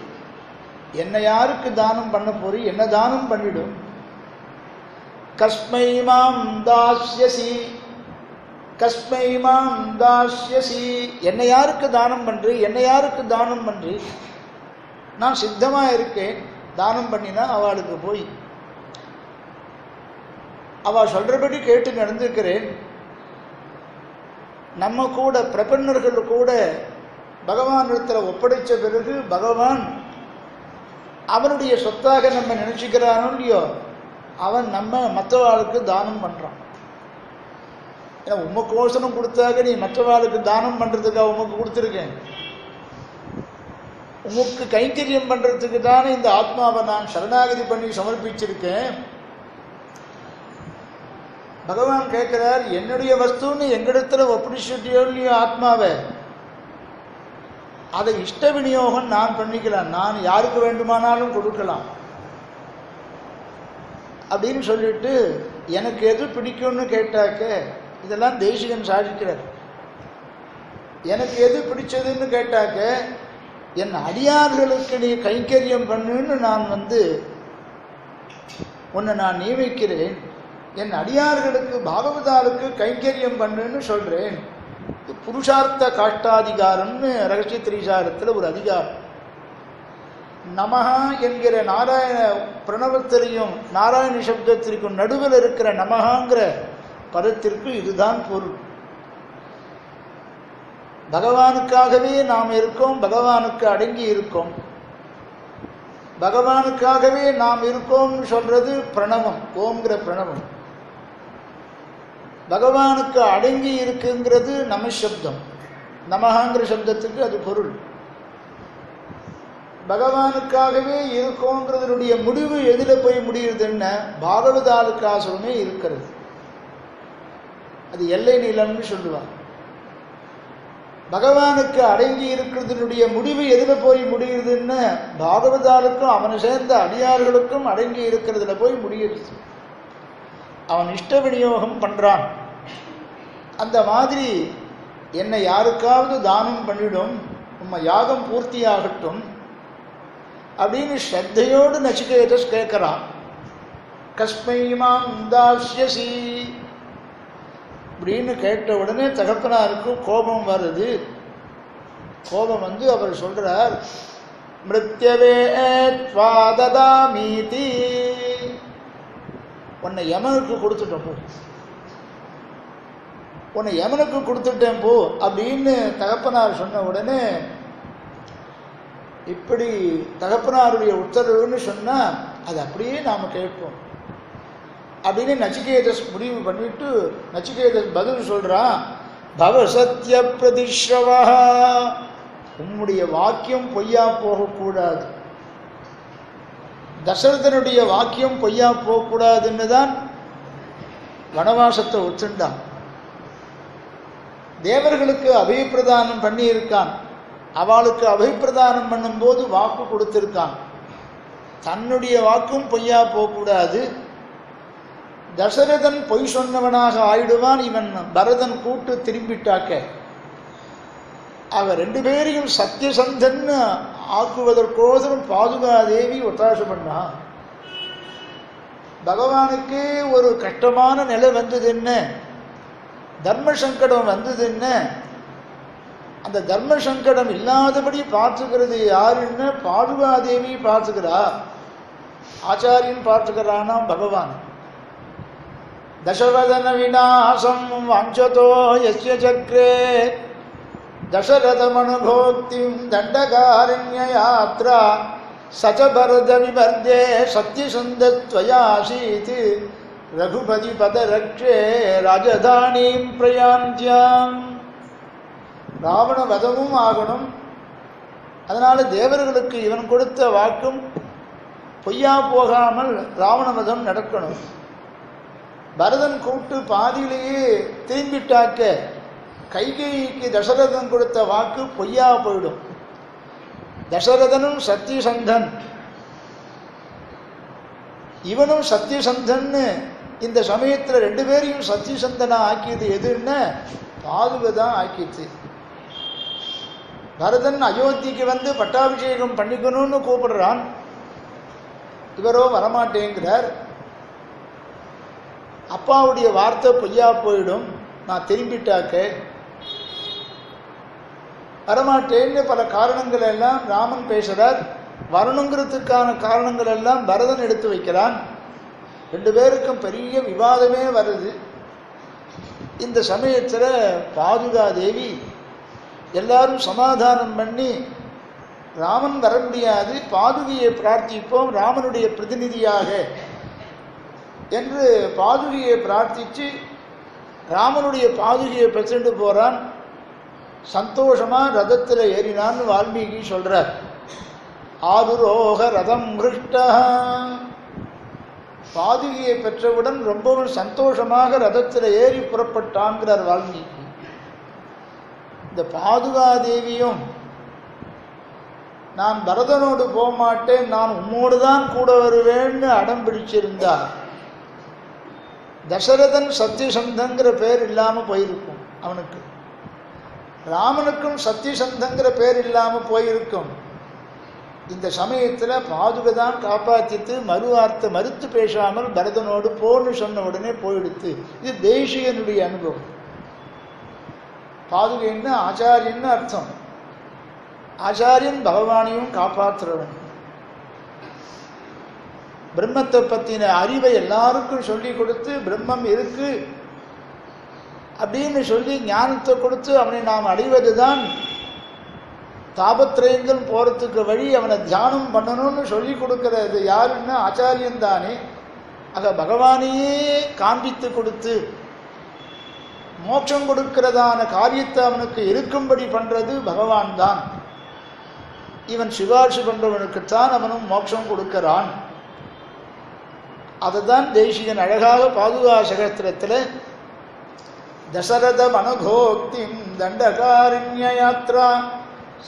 என்னை யாருக்கு தானம் பண்ண போறீ, என்ன தானம் பண்ணிடும். கஸ்மை மாம் தாஸ்யசி, கஸ்மை மாம் தாஸ்யசி, என்னை யாருக்கு தானம் பண்ணுறீ, என்னை யாருக்கு தானம் பண்ணுறீ. நான் சித்தமாக இருக்கேன், தானம் பண்ணினா அவளுக்கு போய் அவள் சொல்கிறபடி கேட்டு நடந்துக்கிறேன். நம்ம கூட பிரபன்னர்கள் கூட பகவானிடத்தில் ஒப்படைச்ச பிறகு பகவான் அவனுடைய சொத்தாக நம்ம நினச்சிக்கிறானோ இல்லையோ, அவன் நம்ம மற்றவாளுக்கு தானம் பண்ணுறான். ஏன்னா உமக்கோசனம் கொடுத்தாக நீ மற்றவாளுக்கு தானம் பண்ணுறதுக்காக உமக்கு கொடுத்துருக்கேன். உமக்கு கைங்கரியம் பண்ணுறதுக்கு தானே இந்த ஆத்மாவை நான் சரணாகதி பண்ணி சமர்ப்பிச்சிருக்கேன். பகவான் கேட்குறார், என்னுடைய வஸ்துன்னு எங்கிடத்துல ஒப்படைச்சிட்டியோ இல்லையோ ஆத்மாவை, அதை இஷ்ட விநியோகம் நான் பண்ணிக்கலாம், நான் யாருக்கு வேண்டுமானாலும் கொடுக்கலாம் அப்படின்னு சொல்லிட்டு எனக்கு எது பிடிக்கும்னு கேட்டாக்க, இதெல்லாம் தேசிகன் சாதிக்கிறார். எனக்கு எது பிடிச்சதுன்னு கேட்டாக்க, என் அடியார்களுக்கு நீ கைங்கரியம் பண்ணுன்னு நான் உன்னை நான் நியமிக்கிறேன். என் அடியார்களுக்கு பாகவதாளுக்கு கைங்கரியம் பண்ணுன்னு சொல்கிறேன். புருஷார்த்த காஷ்டாதிகாரம்னு ரகசிய திரிசாரத்தில் ஒரு அதிகாரம். நமஹா என்கிற நாராயண பிரணவத்திலையும் நாராயண சப்தத்திற்கும் நடுவில் இருக்கிற நமஹாங்கிற பதத்திற்கு இதுதான் பொருள். பகவானுக்காகவே நாம் இருக்கோம், பகவானுக்கு அடங்கி இருக்கோம். பகவானுக்காகவே நாம் இருக்கோம்னு சொல்றது பிரணவம், ஓம்ங்கிற பிரணவம். பகவானுக்கு அடங்கி இருக்குங்கிறது நம சப்தம், நமஹாங்கிற சப்தத்துக்கு அது பொருள். பகவானுக்காகவே இருக்கோங்கிறதுனுடைய முடிவு எதில் போய் முடியுதுன்னா பாகவதாலுக்காசமே இருக்கிறது. அது எல்லை நிலம்னு சொல்லுவார். பகவானுக்கு அடங்கி இருக்கிறதுனுடைய முடிவு எதில் போய் முடியுதுன்னு பாகவதாருக்கும் அவனை சேர்ந்த அடியார்களுக்கும் அடங்கி இருக்கிறதுல போய் முடியுது. அவன் இஷ்ட விநியோகம் பண்றான். அந்த மாதிரி என்னை யாருக்காவது தானம் பண்ணிடும், உம்ம யாகம் பூர்த்தியாகட்டும் அப்படின்னு ஸ்ரத்தையோடு நச்சிகேதஸ் கேட்கிறான். கஸ்மை மாம் தாஸ்யசி அப்படின்னு கேட்ட உடனே தகப்பனாருக்கு கோபம் வருது. கோபம் வந்து அவர் சொல்றார், மிருத்யவே த்வாததாமீதி, உன்னை யமனுக்கு கொடுத்துட்டேன் போ, உன்னை யமனுக்கு கொடுத்துட்டேன் போ அப்படின்னு தகப்பனார் சொன்ன உடனே, இப்படி தகப்பனாருடைய உத்தரவுன்னு சொன்னா அது அப்படியே நாம கேட்போம் அப்படின்னு நச்சிகேதஸ் முடிவு பண்ணிட்டு நச்சிகேதஸ் பதில் சொல்றான், பவ சத்ய பிரதிஸ்ரவா, உம்முடைய வாக்கியம் பொய்யா போகக்கூடாது, தசரதனுடைய வாக்கியம் பொய்யா போகக்கூடாதுன்னு தான் வனவாசத்தை ஒத்துண்டான். தேவர்களுக்கு அபயப்பிரதானம் பண்ணி இருக்கான். அவளுக்கு அபயப்பிரதானம் பண்ணும்போது வாக்கு கொடுத்திருக்கான். தன்னுடைய வாக்கும் பொய்யா போகக்கூடாது. தசரதன் பொய் சொன்னவனாக ஆயிடுவான். இவன் பரதன் கூட்டு திரும்பிட்டாக்க அவ ரெண்டு பேரையும் சத்தியசந்தன் ஆக்குவதற்கோசரம் பாதுகாதேவி ஒத்தாசை பண்ணா. பகவானுக்கு ஒரு கஷ்டமான நிலை வந்தது என்ன, தர்ம சங்கடம் வந்தது என்ன, அந்த தர்ம சங்கடம் இல்லாதபடி பார்த்துக்கிறது யாருன்னு பாதுகாதேவி பார்த்துக்கிறா. ஆச்சாரியன் பார்த்துக்கிறானாம் பகவான். தசவதன விநாசம் வாஞ்சதோ யஸ்ய சக்ரே தசரதமனுபோக்திம் தண்டகாரண்ய யாத்ரா சச்ச பரத விபர்தே சத்யசந்தத்வயாசீத் ரகுபதி பதரக்ஷே ராஜதானீம் பிரயாந்தியாம். ராவண வதமும் ஆகணும். அதனால தேவர்களுக்கு இவன் கொடுத்த வாக்கும் பொய்யா போகாமல் ராவண வதம் நடக்கணும். பரதன் கூட்டு பாதியிலேயே திரும்பிட்டாக்க கைகேயிக்கு தசரதன் கொடுத்த வாக்கு பொய்யா போயிடும். தசரதனும் சத்தியசந்தன், இவனும் சத்தியசந்தன்னு இந்த சமயத்தில் ரெண்டு பேரையும் சத்தியசந்தனா ஆக்கியது எதுன்னு பாதுகதான் ஆக்கிச்சு. பரதன் அயோத்திக்கு வந்து பட்டாபிஷேகம் பண்ணிக்கணும்னு கூப்பிடுறான். இவரோ வரமாட்டேங்கிறார். அப்பாவுடைய வார்த்தை பொய்யா போயிடும், நான் திரும்பிட்டாக்க வரமாட்டேன்னு பல காரணங்கள் எல்லாம் ராமன் பேசுறார். வரணுங்கிறதுக்கான காரணங்கள் எல்லாம் பரதன் எடுத்து வைக்கிறான். ரெண்டு பேருக்கும் பெரிய விவாதமே வருது. இந்த சமயத்தில் பாதுகாதேவி எல்லாரும் சமாதானம் பண்ணி, ராமன் வர முடியாது, பாதுகையை பிரார்த்திப்போம் ராமனுடைய பிரதிநிதியாக என்று பாதுகையை பிரார்த்திச்சு ராமனுடைய பாதுகையை பெற்றுண்டு போறான். சந்தோஷமா ரதத்தில் ஏறினான்னு வால்மீகி சொல்றார். ஆதுரோக ரதம் மிருஷ்ட, பாதுகையை பெற்றவுடன் ரொம்பவும் சந்தோஷமாக ரதத்தில் ஏறி புறப்பட்டான்கிறார் வால்மீகி. இந்த பாதுகாதேவியும் நான் பரதனோடு போக மாட்டேன், நான் உம்மோடு தான் கூட வருவேன்னு அடம் பிடிச்சிருந்தார். தசரதன் சத்தியசந்தங்கிற பேர் இல்லாமல் போயிருக்கும் அவனுக்கு. ராமனுக்கும் சத்தியசந்தங்கிற பேர் இல்லாமல் போயிருக்கும். இந்த சமயத்தில் பாதுகை தான் காப்பாற்றித்து மறுவார்த்தை மறுத்து பேசாமல் பரதனோடு போன்னு சொன்ன உடனே போயிடுத்து. இது தேசிகனுடைய அனுபவம். பாதுகைன்னு ஆச்சாரியன்னு அர்த்தம். ஆச்சாரியன் பகவானையும் காப்பாற்றுறவன். பிரம்மத்தை பற்றின அறிவை எல்லாருக்கும் சொல்லி கொடுத்து பிரம்மம் இருக்கு அப்படின்னு சொல்லி ஞானத்தை கொடுத்து அவனை நாம் அடைவது தான் தாபத்திரயங்கள் போகிறதுக்கு வழி. அவனை தியானம் பண்ணணும்னு சொல்லி கொடுக்கறது யாருன்னு ஆச்சாரியன் தானே. ஆக பகவானையே காண்பித்து கொடுத்து மோட்சம் கொடுக்கிறதான காரியத்தை அவனுக்கு இருக்கும்படி பண்ணுறது பகவான் தான். இவன் சிபார்சு பண்ணுறவனுக்குத்தான் அவனும் மோட்சம் கொடுக்கிறான். அதை தான் தேசிகன் அழகாக பாதுகா சகஸ்திரத்தில் தசரதம் அனுகோக்திம் தண்டகாரண்ய யாத்ரா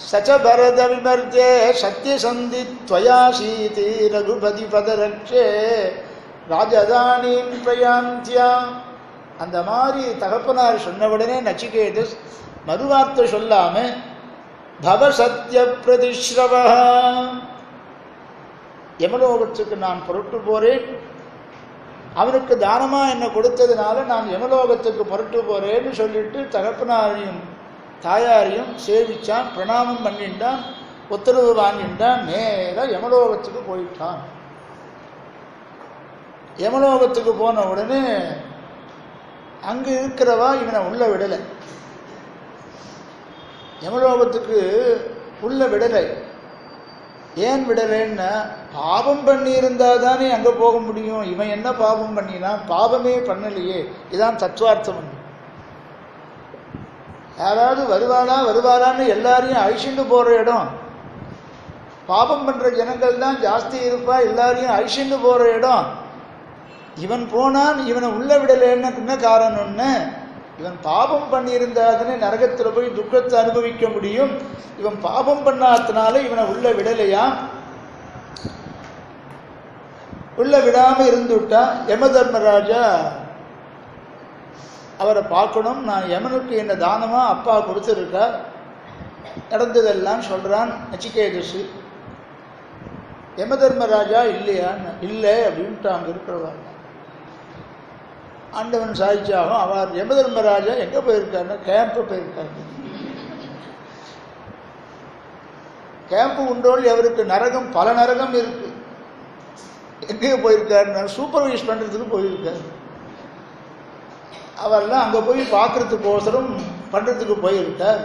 சச்ச பரத விமர்ஜே சத்யசந்தி துவயாசீதி ரகுபதி பதரக்ஷே ராஜதானீம் பிரயாந்தியா. அந்த மாதிரி தகப்பனார் சொன்ன உடனே நச்சிகேதஸ் மறுவார்த்தை சொல்லாம பவ சத்ய பிரதிஸ்ரவா, யமலோகத்துக்கு நான் புறட்டு போறேன், அவனுக்கு தானமா என்ன கொடுத்ததுனால நான் யமலோகத்துக்கு புறட்டு போறேன்னு சொல்லிட்டு தகப்பனாரையும் தாயாரையும் சேவிச்சான், பிரணாமம் பண்ணிட்டான், உத்தரவு வாங்கிட்டான், நேராக யமலோகத்துக்கு போயிட்டான். யமலோகத்துக்கு போன உடனே அங்கு இருக்கிறவா இவனை உள்ள விடலை, யமலோகத்துக்கு உள்ள விடலை. ஏன் விடலைன்னா, பாவம் பண்ணி இருந்தா தானே அங்கே போக முடியும். இவன் என்ன பாவம் பண்ணினா? பாவமே பண்ணலையே. இதான் தத்துவார்த்தம். யாராவது வருவாரான்னு எல்லாரையும் அழிச்சுட்டு போகிற இடம், பாவம் பண்ணுற ஜனங்கள் தான் ஜாஸ்தி இருப்பா, எல்லாரையும் அழிச்சுட்டு போகிற இடம். இவன் போனான், இவனை உள்ள விடலைன்னு என்ன காரணம்னு, இவன் பாபம் பண்ணியிருந்தாதுன்னு நரகத்தில் போய் துக்கத்தை அனுபவிக்க முடியும். இவன் பாபம் பண்ணாதனால இவனை உள்ள விடலையா. உள்ள விடாம இருந்துட்டா யம தர்மராஜா அவரை பார்க்கணும். நான் யமனுக்கு என்ன தானமா அப்பா கொடுத்துருக்கார், நடந்ததெல்லாம் சொல்றான் நச்சிகேதசு. யம தர்மராஜா இல்லையான்னு, இல்லை அப்படின்ட்டு அங்கே இருக்கிறவாங்க. ஆண்டவன் சாய்ச்சாகும். அவர் யம தர்மராஜா எங்கே போயிருக்காருன்னா கேம்ப்பு போயிருக்காரு. கேம்ப்பு உண்டோல் அவருக்கு நரகம், பல நரகம் இருக்கு. எங்கே போயிருக்காருன்னா சூப்பர்வைஸ் பண்ணுறதுக்கு போயிருக்காரு. அவரெல்லாம் அங்கே போய் பார்க்கறதுக்கோசரம் பண்ணுறதுக்கு போயிருக்கார்.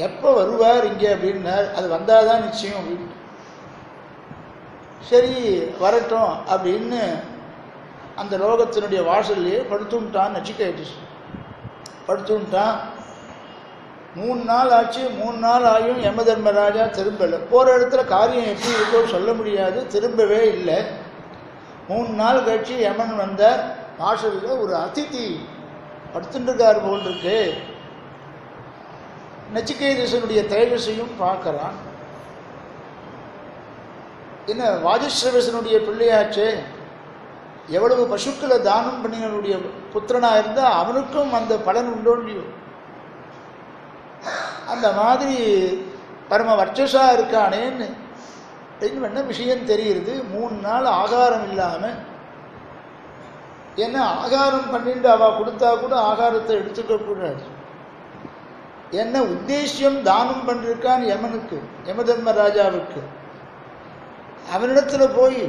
எப்போ வருவார் இங்கே அப்படின்னார். அது வந்தாதான் நிச்சயம் அப்படின்னு. சரி வரட்டும் அப்படின்னு அந்த லோகத்தினுடைய வாசல்லையே படுத்துட்டான் நச்சிகேதஸ். படுத்துட்டான். 3 நாள் ஆச்சு. 3 நாள் ஆகியும் யம தர்மராஜா திரும்பலை. போகிற இடத்துல காரியம் எப்படி இருக்கோ சொல்ல முடியாது, திரும்பவே இல்லை. 3 நாள் கழிச்சு யமன் வந்தார். வாசலில் ஒரு அதிதி படுத்துட்டுருக்கார் போல் இருக்கு. நச்சிகேதசனுடைய தேஜஸையும் பார்க்கறான். என்ன வாஜஸ்ரவசனுடைய பிள்ளையாச்சே, எவ்வளவு பசுக்களை தானம் பண்ணினுடைய புத்திரனா இருந்தா அவனுக்கும் அந்த பலன் உண்டோ இல்லையோ. அந்த மாதிரி பரம வர்ச்சஸா இருக்கானேன்னு என்ன விஷயம் தெரியுது. 3 நாள் ஆகாரம் இல்லாம, ஏன்னா ஆகாரம் பண்ணிட்டு அவ கொடுத்தா கூட ஆகாரத்தை எடுத்துக்க கூடாது. என்ன உத்தேசியம் தானம் பண்ணிருக்கான் யமனுக்கு, யம தர்மராஜாவுக்கு. அவனிடத்துல போய்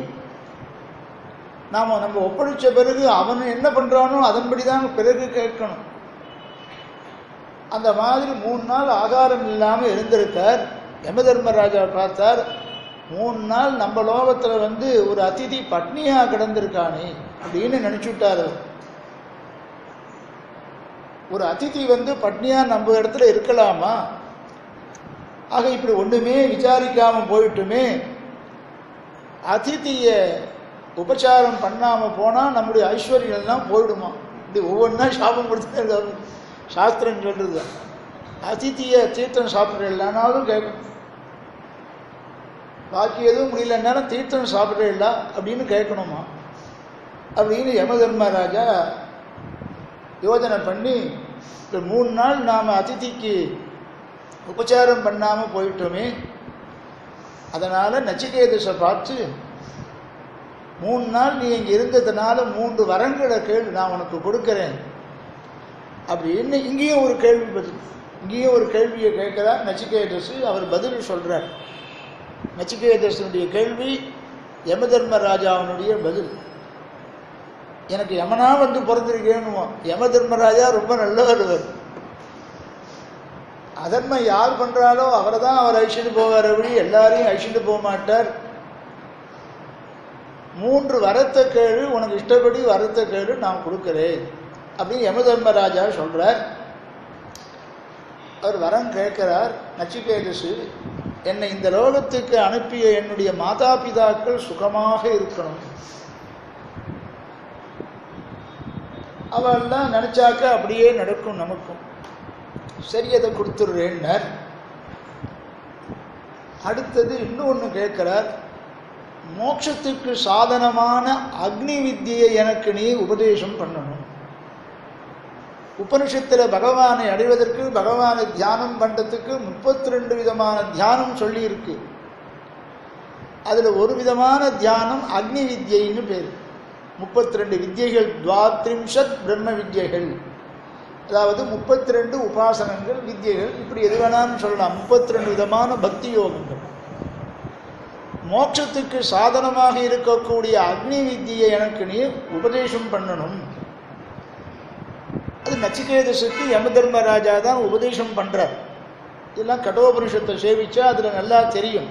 நம்ம ஒப்படைச்ச பிறகு அவன் என்ன பண்றானோ அதன்படிதான் பிறகு கேட்கணும். அந்த மாதிரி 3 நாள் ஆகாரம் இல்லாம இருந்திருக்கார். யம தர்மராஜா பார்த்தார், 3 நாள் நம்ம லோகத்துல ஒரு அதிதி பட்னியா கிடந்திருக்கானே அப்படின்னு நினைச்சுட்டார். ஒரு அதிதி பட்னியா நம்ம இடத்துல இருக்கலாமா? ஆக இப்படி ஒண்ணுமே விசாரிக்காம போயிட்டுமே, அதிதிய உபச்சாரம் பண்ணாம போனா நம்முடைய ஐஸ்வர்யம் எல்லாம் போயிடுமா? இப்படி ஒவ்வொன்றா சாபம் கொடுத்து சாஸ்திரம் சொல்றது. அதிதிய தீர்த்தம் சாப்பிட்றேன்னாலும் கேட்கணும். பாக்கி எதுவும் முடியலன்னாலும் தீர்த்தம் சாப்பிட்றேங்களா அப்படின்னு கேட்கணுமா அப்படின்னு யம தர்மராஜா யோஜனை பண்ணி, 3 நாள் நாம் அதிதிக்கு உபச்சாரம் பண்ணாமல் போயிட்டோமே, அதனால் நச்சிகேதஸை பார்த்து 3 நாள் நீ இங்கே இருந்ததுனால 3 வரங்களை கேள்வி நான் உனக்கு கொடுக்குறேன் அப்படின்னு இங்கேயும் ஒரு கேள்வி பதில், இங்கேயும் ஒரு கேள்வியை கேட்குறார் நச்சிகேதஸ். அவர் பதில் சொல்கிறார். நச்சிகேதஸனுடைய கேள்வி யம தர்மராஜாவினுடைய பதில். எனக்கு யமனா பிறந்திருக்கேன்னு. யம தர்மராஜா ரொம்ப நல்லவர். அதர்மம் யார் பண்றாலோ அவரை தான் அவர் அழிச்சுட்டு போவார், அப்படி எல்லாரையும் அழிச்சுட்டு போக மாட்டார். 3 வரத்தை கேளு, உனக்கு இஷ்டப்படி வரத்தை கேளு, நான் கொடுக்குறேன் அப்படின்னு யம தர்மராஜா சொல்றார். அவர் வரம் கேட்கிறார். நச்சிகேதஸ், என்னை இந்த லோகத்துக்கு அனுப்பிய என்னுடைய மாதா பிதாக்கள் சுகமாக இருக்கணும். அவெல்லாம் நினச்சாக்க அப்படியே நடக்கும் நமக்கும். சரி, அதை கொடுத்துட்றேன்னார். அடுத்தது இன்னொன்று கேட்குறார், மோட்சத்துக்கு சாதனமான அக்னி வித்தியை எனக்கு நீ உபதேசம் பண்ணணும். உபனிஷத்தில் பகவானை அடைவதற்கு, பகவானை தியானம் பண்ணுறதுக்கு 32 விதமான தியானம் சொல்லியிருக்கு. அதில் ஒரு விதமான தியானம் அக்னி வித்யைன்னு பேர். 32 வித்யைகள், 32 பிரம்ம வித்யைகள், அதாவது 32 உபாசனங்கள், வித்யைகள், இப்படி எது வேணாலும் சொல்லலாம். 32 விதமான பக்தி யோகங்கள். மோட்சத்துக்கு சாதனமாக இருக்கக்கூடிய அக்னி வித்தியை எனக்கு நீ உபதேசம் பண்ணணும். அது நச்சிகேதசுக்கு யம தர்மராஜா தான் உபதேசம் பண்ணுறார். இதெல்லாம் கடோபனிஷத்தை சேவிச்சா அதில் நல்லா தெரியும்.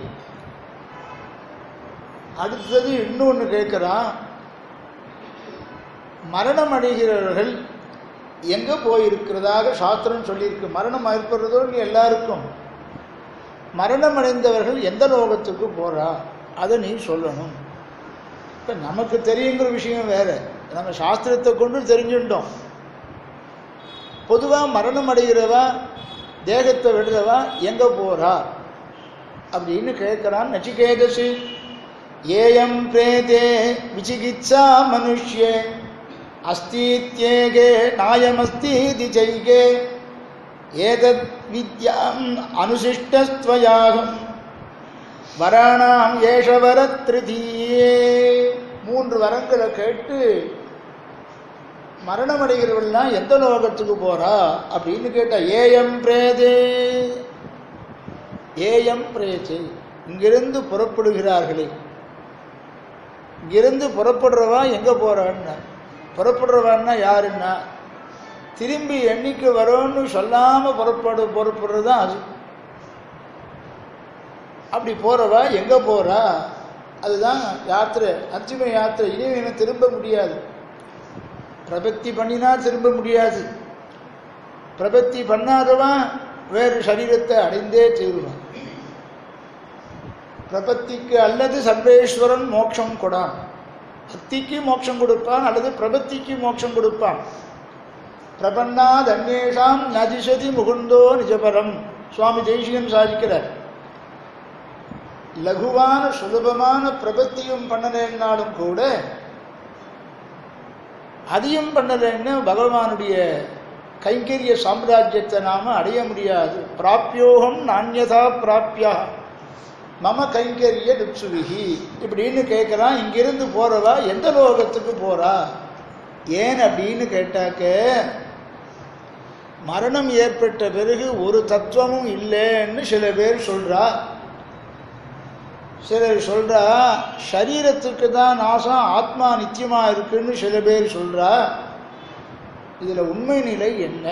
அடுத்தது இன்னொன்று கேட்குறான், மரணம் அடைகிறவர்கள் எங்கே போயிருக்கிறதாக சாஸ்திரம் சொல்லியிருக்கு. மரணம் ஏற்படுறதோ நீ எல்லாருக்கும். மரணம் அடைந்தவர்கள் எந்த லோகத்துக்கு போகிறா அதை நீ சொல்லணும். இப்போ நமக்கு தெரியுங்கிற விஷயம் வேறு, நம்ம சாஸ்திரத்தை கொண்டு தெரிஞ்சுட்டோம். பொதுவாக மரணம் அடைகிறவா, தேகத்தை விடுறவா எங்கே போகிறா அப்படின்னு கேட்குறான் நச்சிகேதசி. ஏயம் பிரேதே விசிகித்சா மனுஷ்யே அஸ்தித்யேகே நாயமஸ்தீதி ஜெய்கே ஏதத் வித்யாம் அனுசிஷ்டஸ்த்வயாகம் வராணாம் ஏஷவரத்ரிதீயே. 3 வரங்களை கேட்டு மரணம் அடைகிறவர்கள்லாம் எந்த லோகத்துக்கு போறா அப்படின்னு கேட்டா, ஏயம் பிரேதே, ஏயம் பிரேதே, இங்கிருந்து புறப்படுகிறார்களே. இங்கிருந்து புறப்படுறவா எங்கே போகிறான்னா, புறப்படுறவான்னா யாருன்னா, திரும்பி எண்ணிக்கை வரோன்னு சொல்லாமல் புறப்படுறது தான் அது. அப்படி போகிறவா எங்கே போகிறா, அதுதான் யாத்திரை, அந்திம யாத்திரை. இனிமே திரும்ப முடியாது. பிரபத்தி பண்ணினா திரும்ப முடியாது. பிரபத்தி பண்ணாதவன் வேறு சரீரத்தை அடைந்தே தீருவான். பிரபத்திக்கு அல்லது சர்வேஸ்வரன் மோட்சம் கொடான். பக்திக்கு மோட்சம் கொடுப்பான் அல்லது பிரபத்திக்கு மோட்சம் கொடுப்பான். பிரபன்னா தன்யேஷாம் நதிசதி முகுந்தோ நிஜபரம் சுவாமி தேசிகன் சாதிக்கிறார். லகுவான சுலபமான பிரபத்தியும் பண்ணலைன்னாலும் கூட அதையும் பண்ணலைன்னு பகவானுடைய கைங்கரிய சாம்ராஜ்யத்தை நாம அடைய முடியாது. பிராப்யோகம் நான்யதா பிராப்யா மம கைங்கரிய லுப்சுவிகி இப்படின்னு கேட்குறான். இங்கிருந்து போறவா எந்த லோகத்துக்கு போறா, ஏன் அப்படின்னு கேட்டாக்க, மரணம் ஏற்பட்ட பிறகு ஒரு தத்துவமும் இல்லைன்னு சில பேர் சொல்றா. சிலர் சொல்றா சரீரத்துக்கு தான் நாசம், ஆத்மா நித்தியமா இருக்குன்னு சில பேர் சொல்றா. இதுல உண்மை நிலை என்ன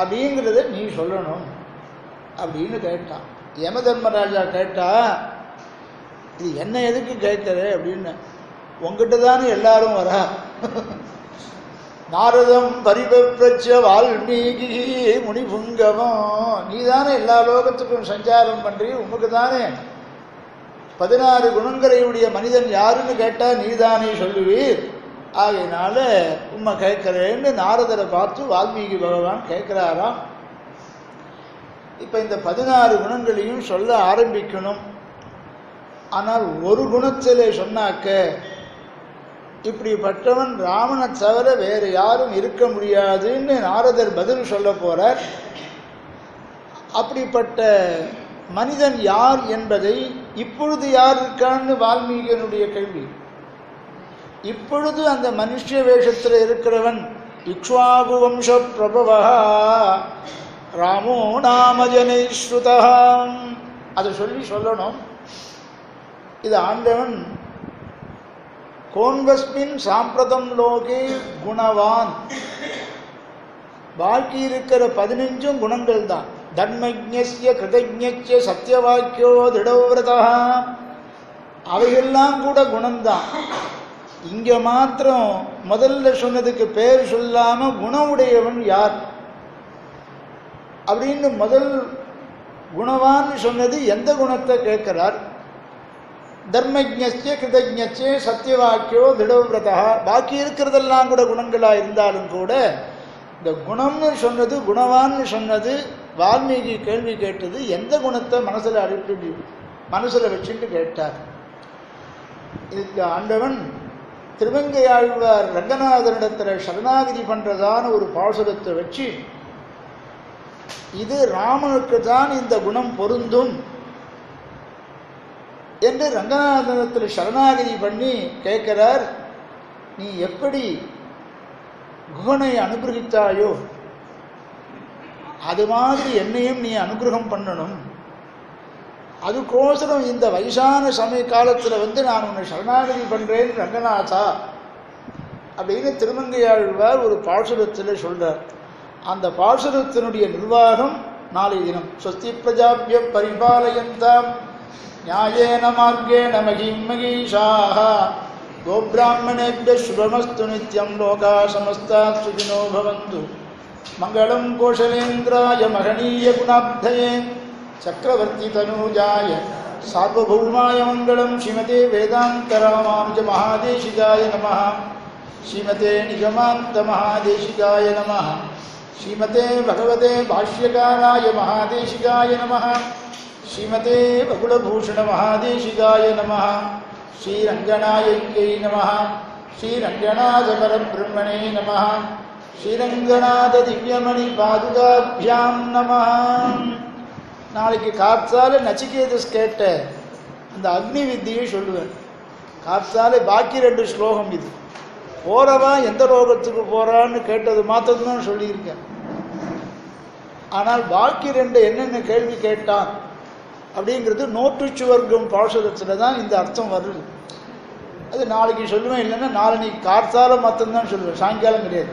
அப்படிங்கிறத நீ சொல்லணும் அப்படின்னு கேட்டான். யம தர்மராஜா கேட்டா, இது என்ன எதுக்கு கேட்கற அப்படின்னு. உங்ககிட்ட தானே எல்லாரும் வரா. நாரதம் பரிபப்ரச்ச வால்மீகி முனிபுங்கவம், நீ தானே எல்லா லோகத்துக்கும் சஞ்சாரம் பண்றீ, உமக்கு தானே 16 குணங்களையுடைய மனிதன் யாருன்னு கேட்டா நீதானே சொல்லுவீர். ஆகையினால உண்மை கேட்கிறேன்னு நாரதரை பார்த்து வால்மீகி பகவான் கேட்கிறாராம். இப்ப இந்த 16 குணங்களையும் சொல்ல ஆரம்பிக்கணும். ஆனால் ஒரு குணத்திலே சொன்னாக்க, இப்படிப்பட்டவன் ராமனை தவிர வேறு யாரும் இருக்க முடியாதுன்னு நாரதர் பதில் சொல்ல போறார். அப்படிப்பட்ட மனிதன் யார் என்பதை இப்பொழுது யார் இருக்கான்னு வால்மீகியனுடைய கேள்வி. இப்பொழுது அந்த மனுஷ வேஷத்தில் இருக்கிறவன் இக்ஷ்வாகு வம்ச பிரபவா ராமோ நாமஜனை ஸ்ருதா, அதை சொல்லணும். இது ஆண்டவன் கோன்வஸ்மின் சாம்பிரதம் லோகே குணவான், பாக்கி இருக்கிற 15 குணங்கள் தான். தர்மஜ்ஞஸ்ய கிருதஜ்ஞஸ்ய சத்யவாக்கியோ திடவிரதா, அவையெல்லாம் கூட குணம்தான். இங்க மாத்திரம் முதல்ல சொன்னதுக்கு பேர் சொல்லாம குணமுடையவன் யார் அப்படின்னு முதல் குணவான்னு சொன்னது எந்த குணத்தை கேட்கிறார். தர்மஜ்ஞஸ்ய கிருதஜ்ஞஸ்ய சத்தியவாக்கியோ திடவிரதா. பாக்கி இருக்கிறதெல்லாம் கூட குணங்களாக இருந்தாலும் கூட இந்த குணம்னு சொன்னது, குணவான்னு சொன்னது, வால்மீகி கேள்வி கேட்டது எந்த குணத்தை மனசில் அடிப்படை மனசில் வச்சுட்டு கேட்டார். இதுக்கு ஆண்டவன் திருவங்கையாழ்வார் ரங்கநாதனிடத்தில் சரணாகதி பண்ணுறதான ஒரு பாசுரத்தை வச்சு, இது ராமனுக்கு தான் இந்த குணம் பொருந்தும் என்று ரங்கநாதனிடத்தில் சரணாகதி பண்ணி கேட்கிறார். நீ எப்படி குகனை அனுகிரகித்தாயோ அது மாதிரி என்னையும் நீ அனுகிரகம் பண்ணணும். அதுக்கோசரம் இந்த வயசான சமய காலத்தில் நான் உன்னை சரணாகதி பண்ணுறேன் ரங்கநாதா அப்படின்னு திருமங்கையாழ்வார் ஒரு பாசுரத்தில் சொல்கிறார். அந்த பாசுரத்தினுடைய நிர்வாகம் நாளை தினம் ஸ்வஸ்தி பிரஜாபிய பரிபாலயந்தாம் நியாயேன மார்கேண மகிம் மகீஷாः கோப்ராஹ்மணேभ्यः சுபமஸ்து நித்யம் லோகா சமஸ்தாः சுகினோ பவந்து மங்களம் கோஷலேந்திராய மகனீய குணாப்தயே சக்கரவர்த்தி தனூஜாய சார்வபௌமாய மங்களம். ஸ்ரீமதே வேதாந்த ராமானுஜ மகாதேசிகாய நமः. ஸ்ரீமதே நிகமாந்த மகாதேசிகாய நமः. ஸ்ரீமதே பகவதே பாஷ்யகாராய மகாதேசிகாய நமः. ஸ்ரீமதே வகுளபூஷண மகாதேசிகாய நமः. ஸ்ரீரங்கநாயகியை நமः. ஸ்ரீரங்கநாத பரபிரம்மணே நமः. ஸ்ரீரங்கநாத திவ்யமணி பாதுகாபியாம் நமः. நாளைக்கு காத்தால நச்சிகேதஸ் கேட்ட அந்த அக்னி வித்தியை சொல்லுவேன். காத்தால பாக்கி 2 ஸ்லோகம் இது. போறவா எந்த லோகத்துக்கு போறான்னு கேட்டது மாத்திரம்தான் சொல்லியிருக்கேன். ஆனால் பாக்கி 2 என்னென்ன கேள்வி கேட்டான் அப்படிங்கிறது நோட்டுச்சுவர்க்கம் பாசுரத்தில் தான் இந்த அர்த்தம் வருது. அது நாளைக்கு சொல்லுவேன், இல்லைன்னா நாளைக்கு காத்தால மாத்திரம்தான் சொல்லுவேன், சாயங்காலம் கிடையாது.